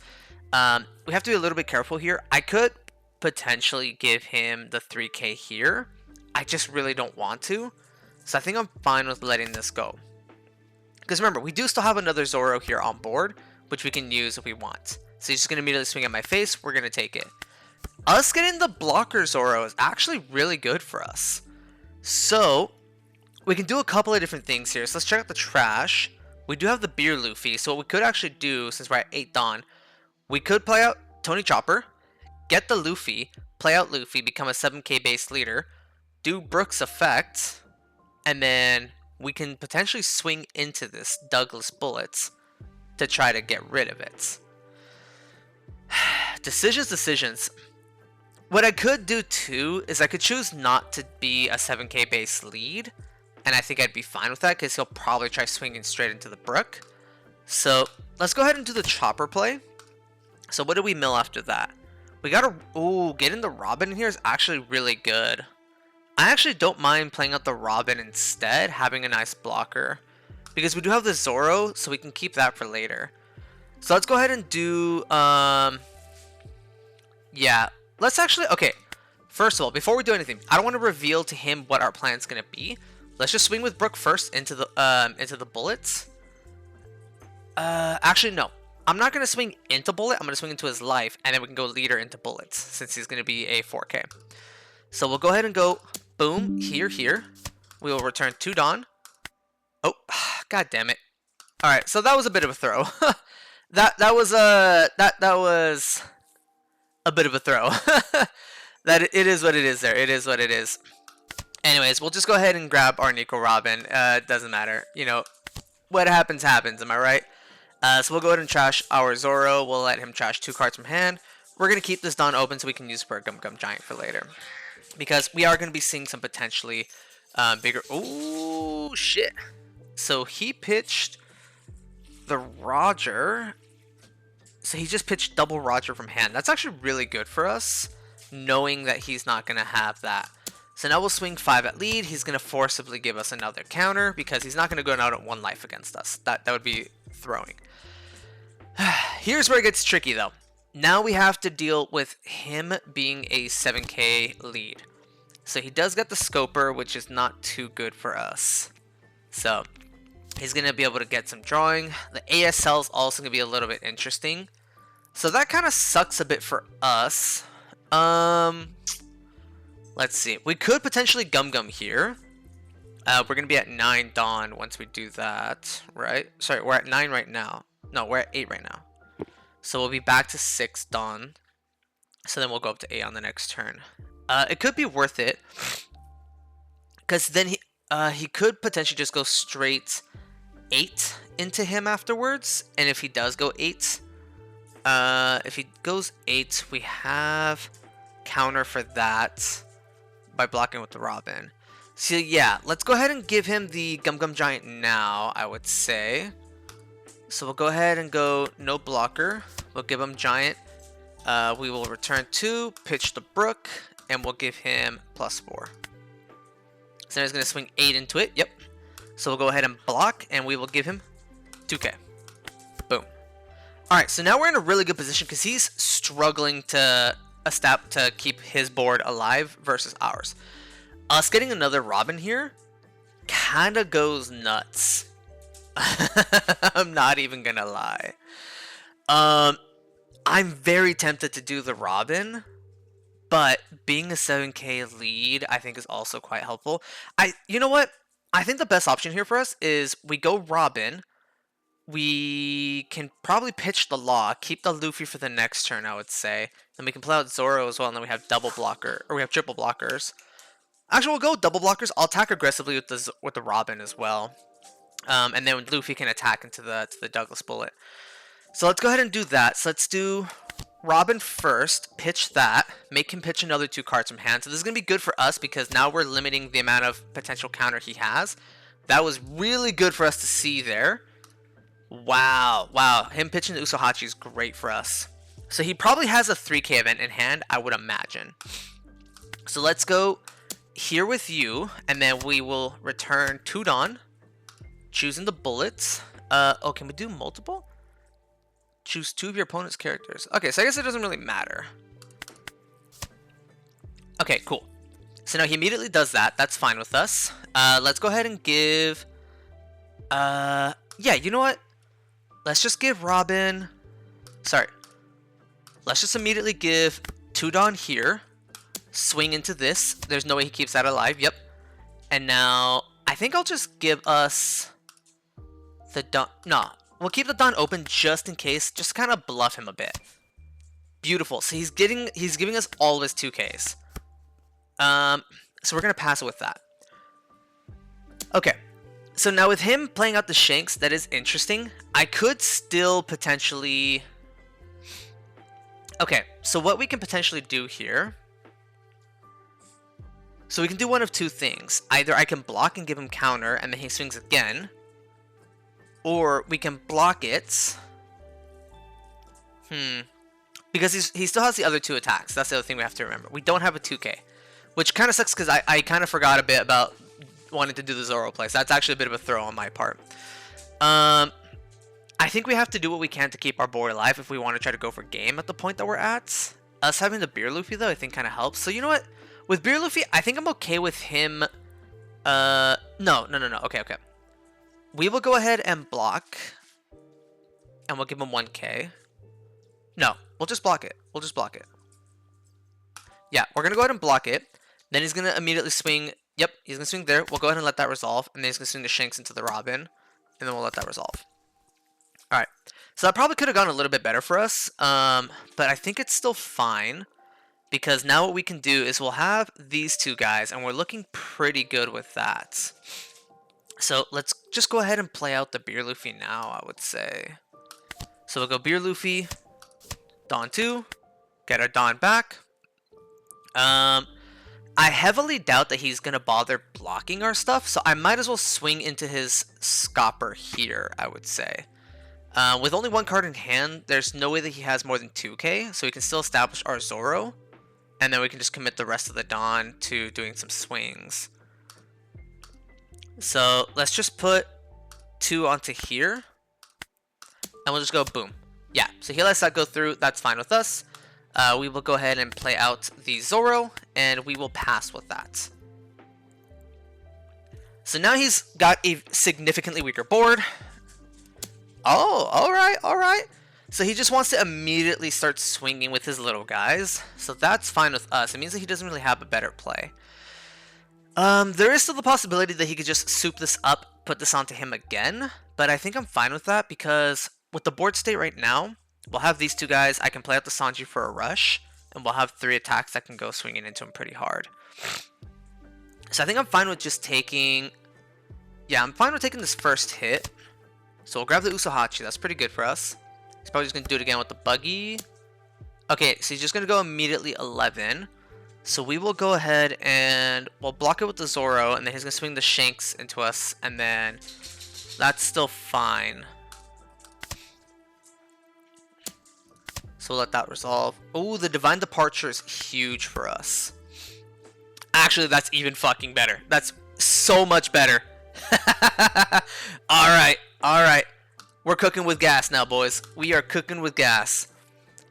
We have to be a little bit careful here. I could potentially give him the 3k here. I just really don't want to. So I think I'm fine with letting this go. Because remember, we do still have another Zoro here on board, which we can use if we want. So he's just going to immediately swing at my face. We're going to take it. Us getting the blocker Zoro is actually really good for us. So we can do a couple of different things here. So let's check out the trash. We do have the Beer Luffy. So what we could actually do, since we're at 8 Dawn, we could play out Tony Chopper, get the Luffy, play out Luffy, become a 7k base leader, do Brook's effect, and then we can potentially swing into this Douglas Bullets to try to get rid of it. Decisions. What I could do too is I could choose not to be a 7k base lead, and I think I'd be fine with that because he'll probably try swinging straight into the Brook. So let's go ahead and do the Chopper play. So what do we mill after that? We gotta... Ooh, getting the Robin in here is actually really good. I actually don't mind playing out the Robin instead, having a nice blocker. Because we do have the Zoro, so we can keep that for later. So let's go ahead and do... Yeah, let's actually... Okay, first of all, before we do anything, I don't want to reveal to him what our plan's gonna be. Let's just swing with Brook first into the bullets. Actually, no. I'm not going to swing into bullet. I'm going to swing into his life, and then we can go leader into bullets, since he's going to be a 4k. So we'll go ahead and go, boom, here. We will return 2 Dawn. Oh, god damn it. Alright, so that was a bit of a throw. that was a bit of a throw. It is what it is there. It is what it is. Anyways, we'll just go ahead and grab our Nico Robin. It doesn't matter. You know, what happens, happens. Am I right? So we'll go ahead and trash our Zoro. We'll let him trash 2 cards from hand. We're going to keep this Dawn open so we can use for a Gum Gum Giant for later. Because we are going to be seeing some potentially bigger... Ooh, shit. So he pitched the Roger. So he just pitched double Roger from hand. That's actually really good for us, knowing that he's not going to have that. So now we'll swing 5 at lead. He's going to forcibly give us another counter because he's not going to go out at 1 life against us. That would be throwing. Here's where it gets tricky though. Now we have to deal with him being a 7k lead. So he does get the Scoper, which is not too good for us. So he's going to be able to get some drawing. The ASL is also going to be a little bit interesting. So that kind of sucks a bit for us. Let's see. We could potentially Gum Gum here. We're going to be at 9 Dawn once we do that, right? Sorry, we're at 9 right now. No, we're at 8 right now. So we'll be back to 6 Dawn. So then we'll go up to 8 on the next turn. It could be worth it. Because then he could potentially just go straight 8 into him afterwards. And if he does go 8, if he goes 8, we have counter for that by blocking with the Robin. So yeah, let's go ahead and give him the Gum Gum Giant now, I would say. So we'll go ahead and go no blocker. We'll give him Giant. We will return 2, pitch the Brook, and we'll give him +4. So now he's going to swing 8 into it. Yep. So we'll go ahead and block, and we will give him 2k. Boom. Alright, so now we're in a really good position because he's struggling to keep his board alive versus ours. Us getting another Robin here kind of goes nuts. I'm not even gonna lie. I'm very tempted to do the Robin, but being a 7k lead I think is also quite helpful. You know what? I think the best option here for us is we go Robin. We can probably pitch the Law, keep the Luffy for the next turn, I would say. Then we can play out Zoro as well, and then we have double blocker, or we have triple blockers. Actually, we'll go double blockers. I'll attack aggressively with the Robin as well. And then Luffy can attack into the Douglas bullet. So let's go ahead and do that. So let's do Robin first, pitch that, make him pitch another 2 cards from hand. So this is going to be good for us because now we're limiting the amount of potential counter he has. That was really good for us to see there. Wow, wow. Him pitching the Usohachi is great for us. So he probably has a 3k event in hand, I would imagine. So let's go here with you, and then we will return 2 Dawn, choosing the bullets. Oh, can we do multiple? Choose 2 of your opponent's characters. Okay, so I guess it doesn't really matter. Okay, cool. So now he immediately does that. That's fine with us. Let's go ahead and give... yeah, you know what? Let's just give Robin... Sorry. Let's just immediately give 2 Dawn here. Swing into this. There's no way he keeps that alive. Yep. And now, I think I'll just give us the Dawn. No, we'll keep the Dawn open just in case. Just kind of bluff him a bit. Beautiful. So he's giving us all of his 2Ks. So we're gonna pass it with that. Okay. So now with him playing out the Shanks, that is interesting. I could still potentially... Okay, so what we can potentially do here... So we can do one of 2 things. Either I can block and give him counter, and then he swings again. Or we can block it. Because he still has the other 2 attacks. That's the other thing we have to remember. We don't have a 2k. Which kind of sucks because I kind of forgot a bit about wanting to do the Zoro play. So that's actually a bit of a throw on my part. I think we have to do what we can to keep our board alive if we want to try to go for game at the point that we're at. Us having the Beer Luffy, though, I think kind of helps. So you know what? With Beer Luffy, I think I'm okay with him. No. Okay. We will go ahead and block. And we'll give him 1k. No, we'll just block it. Yeah, we're going to go ahead and block it. Then he's going to immediately swing. Yep, he's going to swing there. We'll go ahead and let that resolve. And then he's going to swing the Shanks into the Robin. And then we'll let that resolve. Alright. So that probably could have gone a little bit better for us. But I think it's still fine. because now what we can do is we'll have these two guys, and we're looking pretty good with that. So let's just go ahead and play out the Beer Luffy now, I would say. So we'll go Beer Luffy, Dawn 2, get our Dawn back. I heavily doubt that he's going to bother blocking our stuff, so I might as well swing into his Scopper here, I would say. With only one card in hand, there's no way that he has more than 2k, so we can still establish our Zoro, and then we can just commit the rest of the Dawn to doing some swings. So let's just put 2 onto here, and we'll just go boom. Yeah, so he lets that go through, that's fine with us. We will go ahead and play out the Zoro, and we will pass with that. So now he's got a significantly weaker board. Oh, alright. So he just wants to immediately start swinging with his little guys. So that's fine with us. It means that he doesn't really have a better play. There is still the possibility that he could just soup this up, put this onto him again. But I think I'm fine with that because with the board state right now, we'll have these two guys. I can play out the Sanji for a rush, and we'll have 3 attacks that can go swinging into him pretty hard. So I think I'm fine with just taking... Yeah, I'm fine with taking this first hit. So we'll grab the Usohachi. That's pretty good for us. He's probably just going to do it again with the Buggy. Okay, so he's just going to go immediately 11. So we will go ahead and we'll block it with the Zoro, and then he's going to swing the Shanks into us, and then that's still fine. So we'll let that resolve. Oh, the Divine Departure is huge for us. Actually, that's even fucking better. That's so much better. Alright. We're cooking with gas now, boys. We are cooking with gas.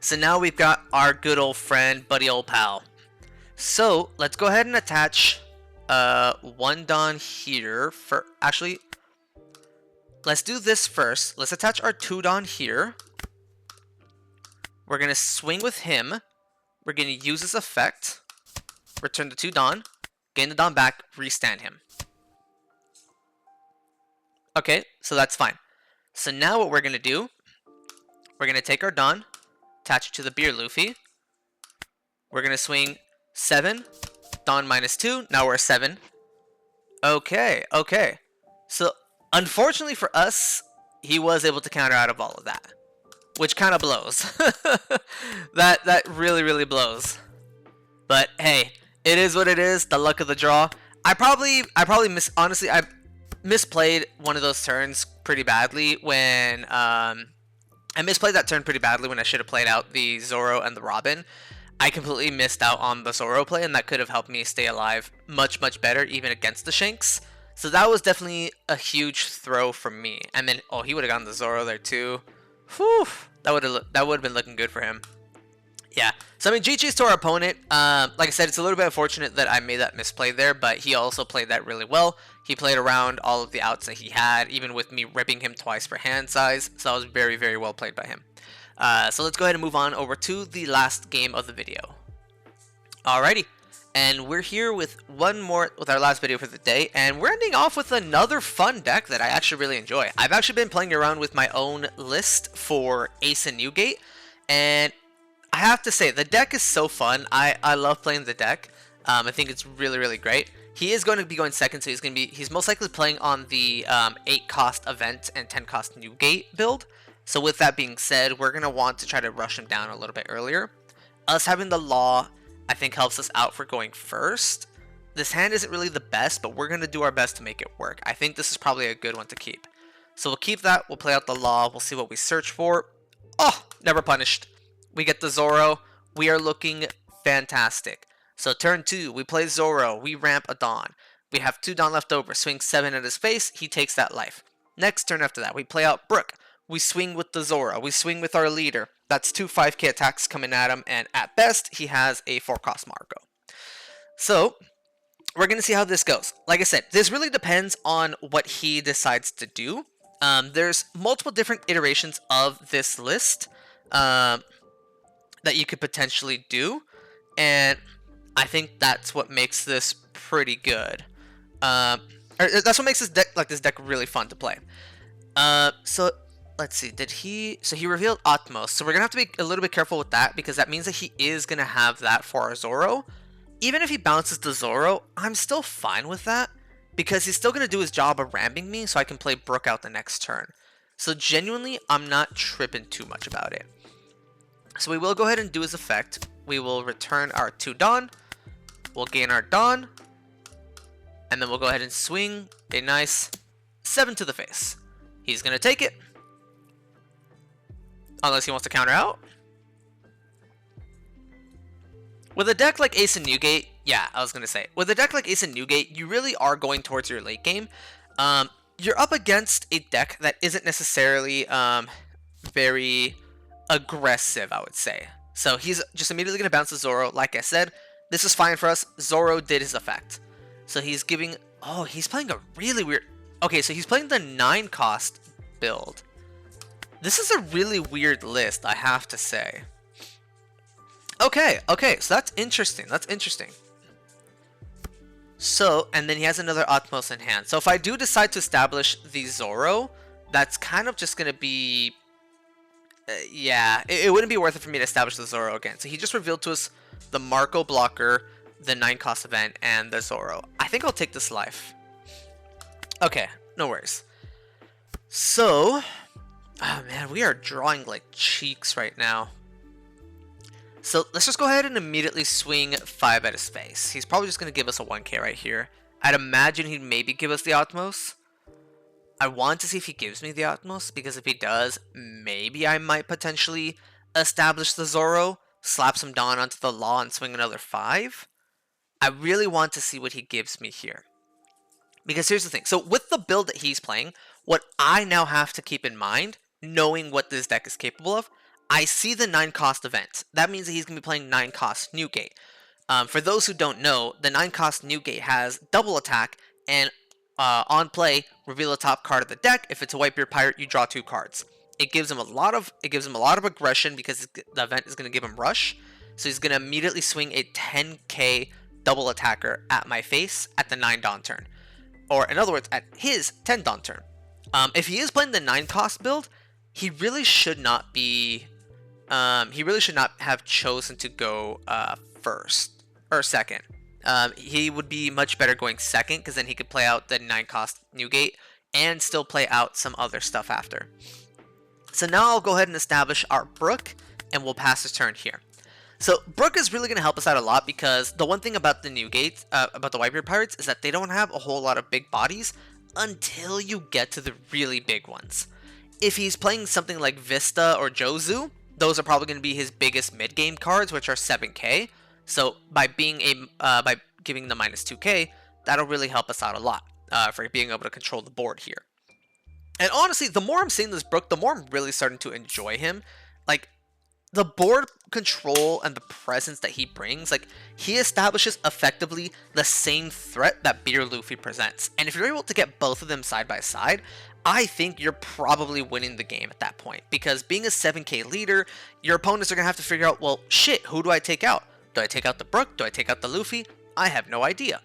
So now we've got our good old friend, buddy old pal. So let's go ahead and attach 1 Dawn here. Actually, let's do this first. Let's attach our 2 Dawn here. We're going to swing with him. We're going to use this effect. Return the 2 Dawn. Gain the Dawn back. Restand him. Okay, so that's fine. So now what we're going to do, we're going to take our Dawn, attach it to the Beer Luffy. We're going to swing 7, Dawn -2. Now we're 7. Okay. So unfortunately for us, he was able to counter out of all of that, which kind of blows. that really blows. But hey, it is what it is. The luck of the draw. I probably misplayed one of those turns pretty badly when I misplayed that turn pretty badly when I should have played out the Zoro and the Robin. I completely missed out on the Zoro play, and that could have helped me stay alive much better even against the Shanks. So that was definitely a huge throw from me. And then he would have gotten the Zoro there too. Whew, that would have been looking good for him. Yeah, so I mean, GG's to our opponent. Like I said, it's a little bit unfortunate that I made that misplay there, but he also played that really well. He played around all of the outs that he had, even with me ripping him twice for hand size. So that was very well played by him. So let's go ahead and move on over to the last game of the video. Alrighty, and we're here with our last video for the day, and we're ending off with another fun deck that I actually really enjoy. I've actually been playing around with my own list for Ace and Newgate, and I have to say, the deck is so fun. I love playing the deck. I think it's really great. He is going to be going second, so he's most likely playing on the 8 cost event and 10 cost Newgate build. So with that being said, we're going to want to try to rush him down a little bit earlier. Us having the Law, I think, helps us out for going first. This hand isn't really the best, but we're going to do our best to make it work. I think this is probably a good one to keep. So we'll keep that. We'll play out the Law. We'll see what we search for. Oh, never punished. We get the Zoro. We are looking fantastic. So turn 2, we play Zoro. We ramp a Dawn. We have 2 Dawn left over. Swing 7 at his face. He takes that life. Next turn after that, we play out Brook. We swing with the Zoro. We swing with our leader. That's 2 5k attacks coming at him. And at best, he has a 4-cost Marco. So we're going to see how this goes. Like I said, this really depends on what he decides to do. There's multiple different iterations of this list that you could potentially do, and I think that's what makes this pretty good. Or that's what makes this deck really fun to play. So let's see, so he revealed Utmost, so we're gonna have to be a little bit careful with that, because that means that he is gonna have that for our Zoro. Even if he bounces the Zoro, I'm still fine with that, because he's still gonna do his job of ramming me, so I can play Brook out the next turn. So genuinely, I'm not tripping too much about it. So we will go ahead and do his effect. We will return our 2 Dawn, we'll gain our Dawn, and then we'll go ahead and swing a nice 7 to the face. He's gonna take it, unless he wants to counter out. With a deck like Ace and Newgate, yeah, I was going to say, with a deck like Ace and Newgate, you really are going towards your late game. You're up against a deck that isn't necessarily very aggressive, I would say. So he's just immediately going to bounce the Zoro. Like I said, this is fine for us. Zoro did his effect. So he's giving... Oh, he's playing a really weird... Okay, so he's playing the 9 cost build. This is a really weird list, I have to say. Okay, so that's interesting. So, and then he has another Utmost in hand. So if I do decide to establish the Zoro, that's kind of just going to be... yeah, it wouldn't be worth it for me to establish the Zoro again. So he just revealed to us the Marco blocker, the 9 cost event, and the Zoro. I think I'll take this life. Okay, no worries. So... oh man, we are drawing like cheeks right now. So let's just go ahead and immediately swing 5 at his face. He's probably just going to give us a 1k right here. I'd imagine he'd maybe give us the Utmost. I want to see if he gives me the Utmost, because if he does, maybe I might potentially establish the Zoro, slap some Dawn onto the Law, and swing another 5. I really want to see what he gives me here. Because here's the thing. So with the build that he's playing, what I now have to keep in mind, knowing what this deck is capable of, I see the 9 cost event. That means that he's going to be playing 9 cost Newgate. For those who don't know, the 9 cost Newgate has double attack, and on play, reveal the top card of the deck. If it's a Whitebeard Pirate, you draw 2 cards. It gives him a lot of aggression, because the event is going to give him rush. So he's going to immediately swing a 10k double attacker at my face at the 9 Dawn turn. Or in other words, at his 10 Dawn turn. If he is playing the 9 cost build, he really should not be... he really should not have chosen to go first or second. He would be much better going second, because then he could play out the 9 cost Newgate and still play out some other stuff after. So now I'll go ahead and establish our Brook, and we'll pass his turn here. So Brook is really going to help us out a lot, because the one thing about the Newgate, about the Whitebeard Pirates, is that they don't have a whole lot of big bodies until you get to the really big ones. If he's playing something like Vista or Jozu, those are probably going to be his biggest mid-game cards, which are 7k. So by being by giving the minus 2k, that'll really help us out a lot for being able to control the board here. And honestly, the more I'm seeing this Brook, the more I'm really starting to enjoy him. Like, the board control and the presence that he brings, like, he establishes effectively the same threat that Beer Luffy presents. And if you're able to get both of them side by side, I think you're probably winning the game at that point. Because being a 7k leader, your opponents are going to have to figure out, well, shit, who do I take out? Do I take out the Brook? Do I take out the Luffy? I have no idea.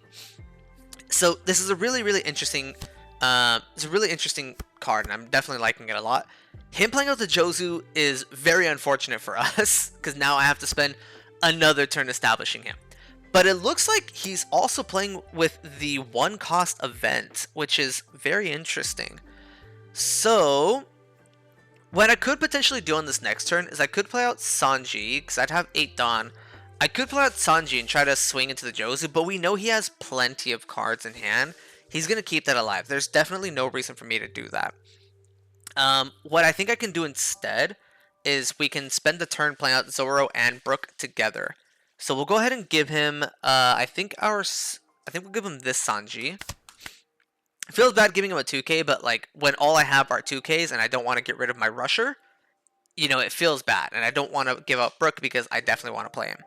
So this is a really, really interesting... it's a really interesting card, and I'm definitely liking it a lot. Him playing out the Jozu is very unfortunate for us, because now I have to spend another turn establishing him. But it looks like he's also playing with the 1 cost event, which is very interesting. So, what I could potentially do on this next turn is I could play out Sanji, because I'd have 8 Dawn. I could play out Sanji and try to swing into the Jozu, but we know he has plenty of cards in hand. He's going to keep that alive. There's definitely no reason for me to do that. What I think I can do instead is we can spend the turn playing out Zoro and Brook together. So we'll go ahead and give him, I think we'll give him this Sanji. It feels bad giving him a 2k, but like when all I have are 2ks and I don't want to get rid of my rusher, you know, it feels bad. And I don't want to give up Brook because I definitely want to play him.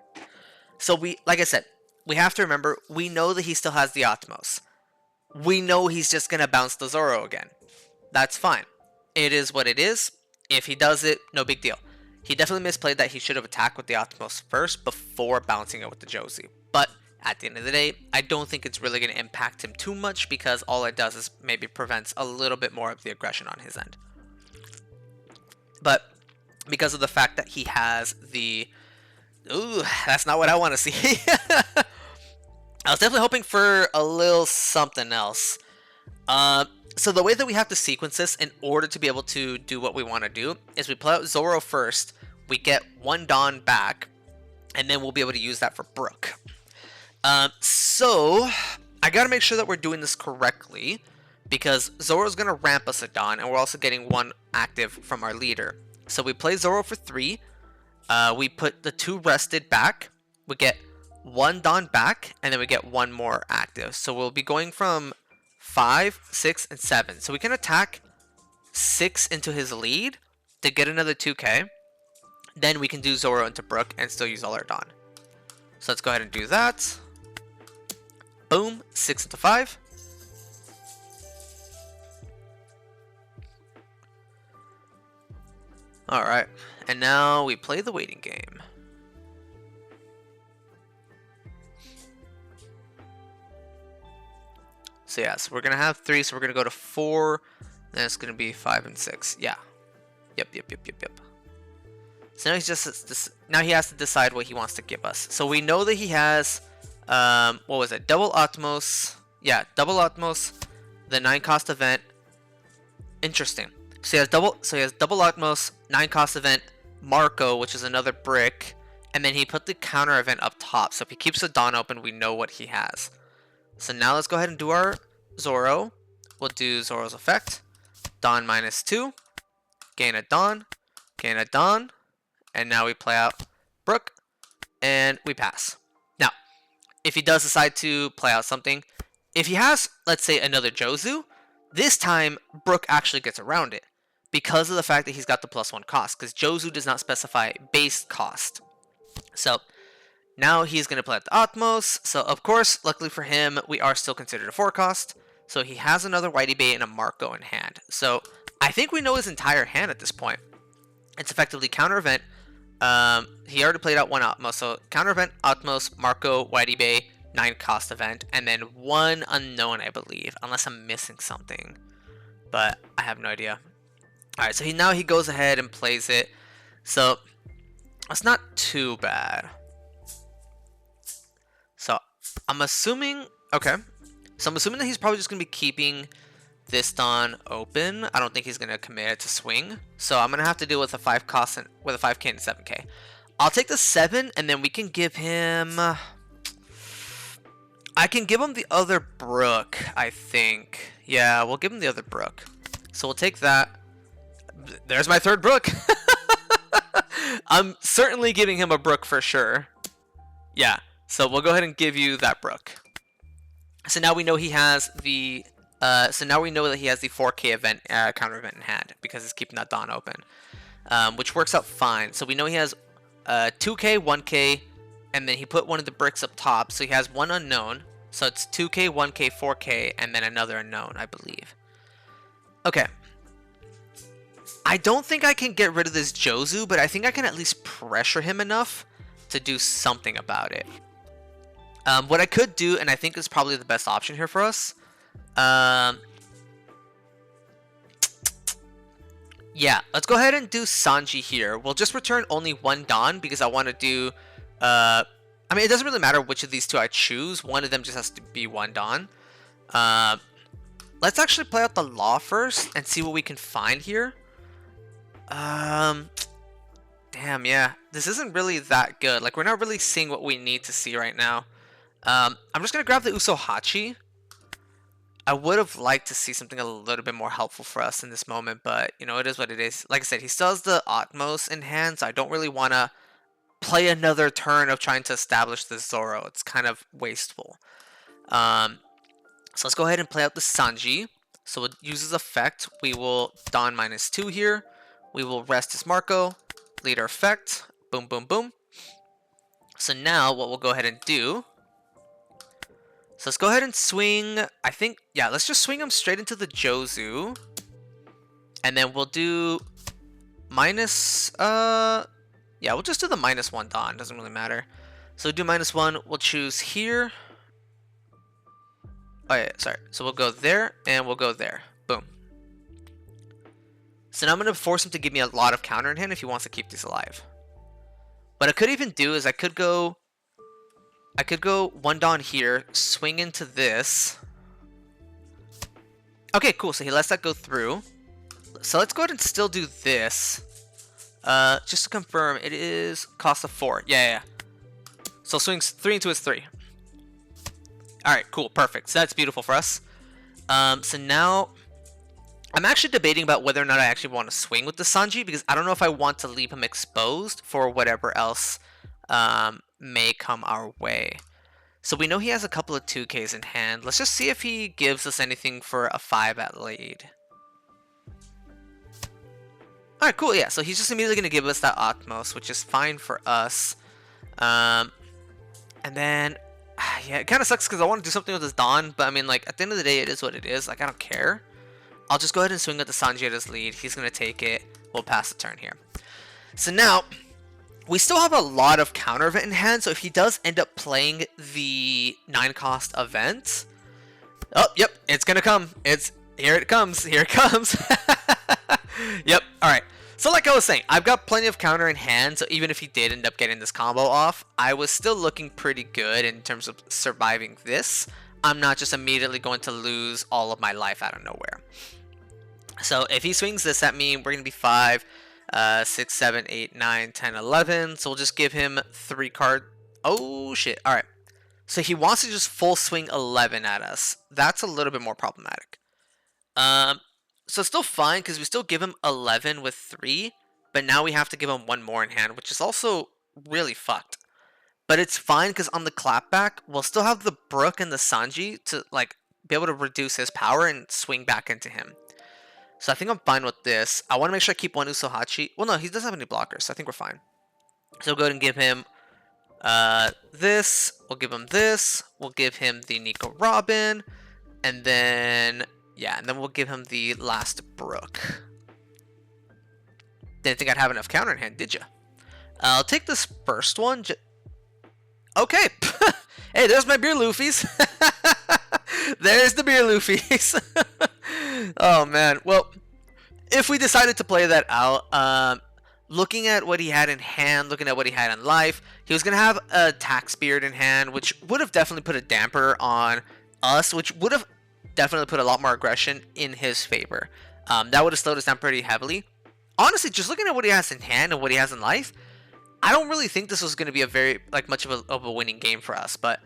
So like I said, we have to remember, we know that he still has the Utmost. We know he's just going to bounce the Zoro again. That's fine. It is what it is. If he does it, no big deal. He definitely misplayed that. He should have attacked with the Utmost first before bouncing it with the Josie. But at the end of the day, I don't think it's really going to impact him too much, because all it does is maybe prevents a little bit more of the aggression on his end. But because of the fact that he has the... Ooh, that's not what I want to see. I was definitely hoping for a little something else. So the way that we have to sequence this in order to be able to do what we want to do is we play out Zoro first, we get one Dawn back, and then we'll be able to use that for Brook. So I gotta make sure that we're doing this correctly, because Zoro's gonna ramp us a Dawn, and we're also getting one active from our leader. So we play Zoro for 3, we put the 2 rested back, we get 1 Dawn back, and then we get 1 more active. So we'll be going from 5, 6, and 7. So we can attack 6 into his lead to get another 2k. Then we can do Zoro into Brook and still use all our Dawn. So let's go ahead and do that. Boom, 6 into 5. Alright, and now we play the waiting game. So yeah, so we're going to have 3, so we're going to go to 4, then it's going to be 5 and 6. Yeah. Yep. So now now he has to decide what he wants to give us. So we know that he has, what was it? Double Atmos. Yeah, double Atmos, the 9 cost event. Interesting. So he has double Atmos, 9 cost event, Marco, which is another brick, and then he put the counter event up top. So if he keeps the Dawn open, we know what he has. So now let's go ahead and do our Zoro. We'll do Zoro's effect. Dawn -2. Gain a Dawn. Gain a Dawn. And now we play out Brook. And we pass. Now, if he does decide to play out something, if he has, let's say, another Jozu, this time Brook actually gets around it, because of the fact that he's got the +1 cost, because Jozu does not specify base cost. So now he's going to play at the Atmos. So of course, luckily for him, we are still considered a 4 cost. So he has another Whitey Bay and a Marco in hand. So I think we know his entire hand at this point. It's effectively counter event. He already played out 1 Atmos. So counter event, Atmos, Marco, Whitey Bay, 9 cost event, and then 1 unknown, I believe, unless I'm missing something. But I have no idea. Alright, so now he goes ahead and plays it. So it's not too bad. So I'm assuming, okay. So I'm assuming that he's probably just going to be keeping this Dawn open. I don't think he's going to commit it to swing. So I'm going to have to deal with a 5 cost and with a 5k and 7k. I'll take the 7, and then we can give him... I can give him the other Brook, I think. Yeah, we'll give him the other Brook. So we'll take that. There's my 3rd Brook. I'm certainly giving him a Brook for sure. Yeah, so we'll go ahead and give you that Brook. So now we know he has the... so now we know that he has the 4k event, counter event in hand, because he's keeping that Dawn open. Which works out fine. So we know he has 2k, 1k, and then he put one of the bricks up top. So he has 1 unknown. So it's 2k, 1k, 4k, and then another unknown, I believe. Okay. I don't think I can get rid of this Jozu, but I think I can at least pressure him enough to do something about it. What I could do, and I think is probably the best option here for us. Yeah, let's go ahead and do Sanji here. We'll just return only 1 Dawn because I want to do... I mean, it doesn't really matter which of these 2 I choose. One of them just has to be 1 Dawn. Let's actually play out the Law first and see what we can find here. Damn, yeah. This isn't really that good. Like, we're not really seeing what we need to see right now. I'm just going to grab the Usohachi. I would have liked to see something a little bit more helpful for us in this moment, but, you know, it is what it is. Like I said, he still has the Atmos in hand, so I don't really want to play another turn of trying to establish this Zoro. It's kind of wasteful. So let's go ahead and play out the Sanji. So we'll use his effect. We will Dawn -2 here. We will rest his Marco. Leader effect. Boom, boom, boom. So now what we'll go ahead and do... So let's go ahead and swing... I think... Yeah, let's just swing him straight into the Jozu. And then we'll do... minus... Yeah, we'll just do the -1 Dawn. Doesn't really matter. So do -1. We'll choose here. Oh, yeah, sorry. So we'll go there, and we'll go there. Boom. So now I'm going to force him to give me a lot of counter in hand if he wants to keep these alive. What I could even do is I could go one Dawn here, swing into this. Okay, cool. So he lets that go through. So let's go ahead and still do this. Just to confirm, it is cost of 4. Yeah. So swings 3 into his 3. Alright, cool, perfect. So that's beautiful for us. So now I'm actually debating about whether or not I actually want to swing with the Sanji, because I don't know if I want to leave him exposed for whatever else may come our way. So we know he has a couple of 2Ks in hand. Let's just see if he gives us anything for a 5 at lead. Alright, cool, yeah. So he's just immediately going to give us that Atmos, which is fine for us. And then, yeah, it kind of sucks because I want to do something with his Dawn, but I mean, like, at the end of the day, it is what it is. Like, I don't care. I'll just go ahead and swing with the Sanji at his lead. He's going to take it. We'll pass the turn here. So now, we still have a lot of counter event in hand, so if he does end up playing the 9-cost event... Oh, yep, it's going to come. Here it comes. Here it comes. Yep, alright. So like I was saying, I've got plenty of counter in hand, so even if he did end up getting this combo off, I was still looking pretty good in terms of surviving this. I'm not just immediately going to lose all of my life out of nowhere. So if he swings this at me, we're going to be 5, 6, 7, 8, 9, 10, 11. So we'll just give him 3 card. Oh, shit. Alright. So he wants to just full swing 11 at us. That's a little bit more problematic. So it's still fine because we still give him 11 with 3, but now we have to give him 1 more in hand, which is also really fucked. But it's fine because on the clapback, we'll still have the Brook and the Sanji to like be able to reduce his power and swing back into him. So I think I'm fine with this. I want to make sure I keep 1 Usohachi. Well, no, he doesn't have any blockers, so I think we're fine. So we'll go ahead and give him this. We'll give him this. We'll give him the Nico Robin. And then... yeah, and then we'll give him the last Brook. Didn't think I'd have enough counter in hand, did ya? I'll take this first one. Okay. Hey, there's my beer Luffy's. There's the beer Luffy's. Oh, man. Well, if we decided to play that out, looking at what he had in hand, looking at what he had in life, he was going to have a Tax Beard in hand, which would have definitely put a damper on us, which would have definitely put a lot more aggression in his favor. That would have slowed us down pretty heavily. Honestly, just looking at what he has in hand and what he has in life, I don't really think this was going to be a very much of a winning game for us. But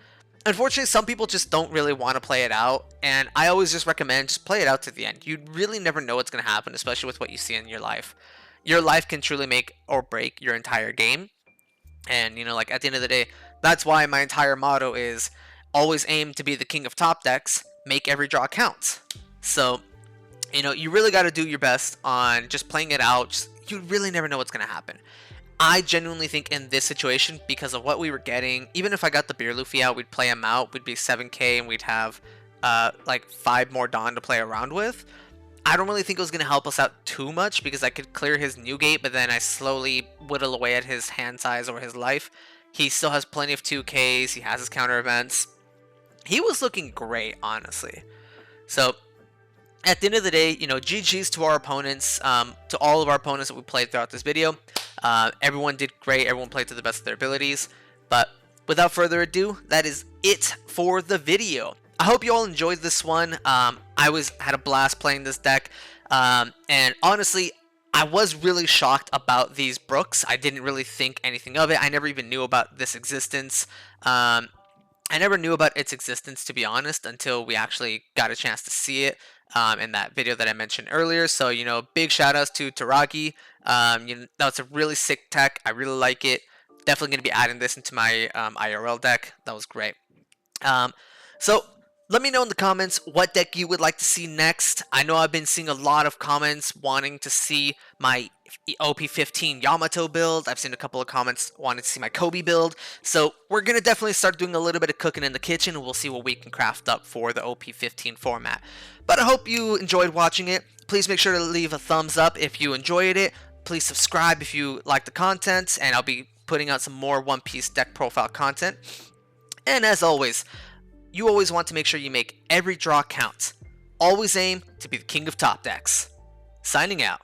unfortunately, some people just don't really want to play it out, and I always just recommend just play it out to the end. You really never know what's going to happen, especially with what you see in your life. Your life can truly make or break your entire game, and you know, like at the end of the day, that's why my entire motto is always aim to be the king of top decks. Make every draw count. So, you know, you really got to do your best on just playing it out. You really never know what's going to happen. I genuinely think in this situation, because of what we were getting, even if I got the Beer Luffy out, we'd play him out, we'd be 7k, and we'd have like 5 more Dawn to play around with. I don't really think it was going to help us out too much, because I could clear his Newgate, but then I slowly whittle away at his hand size or his life. He still has plenty of 2ks, he has his counter events. He was looking great, honestly. So, at the end of the day, you know, GG's to our opponents, to all of our opponents that we played throughout this video. Everyone did great. Everyone played to the best of their abilities. But without further ado, that is it for the video. I hope you all enjoyed this one. I had a blast playing this deck. And honestly, I was really shocked about these Brooks. I didn't really think anything of it. I never even knew about this existence. I never knew about its existence, to be honest, until we actually got a chance to see it in that video that I mentioned earlier. So, you know, big shout outs to Pteraragi. You know, that's a really sick tech. I really like it. Definitely going to be adding this into my IRL deck. That was great. So, let me know in the comments what deck you would like to see next. I know I've been seeing a lot of comments wanting to see my OP-15 Yamato build. I've seen a couple of comments wanting to see my Kobe build. So we're going to definitely start doing a little bit of cooking in the kitchen, and we'll see what we can craft up for the OP-15 format. But I hope you enjoyed watching it. Please make sure to leave a thumbs up if you enjoyed it. Please subscribe if you like the content, and I'll be putting out some more One Piece deck profile content. And as always, you always want to make sure you make every draw count. Always aim to be the king of top decks. Signing out.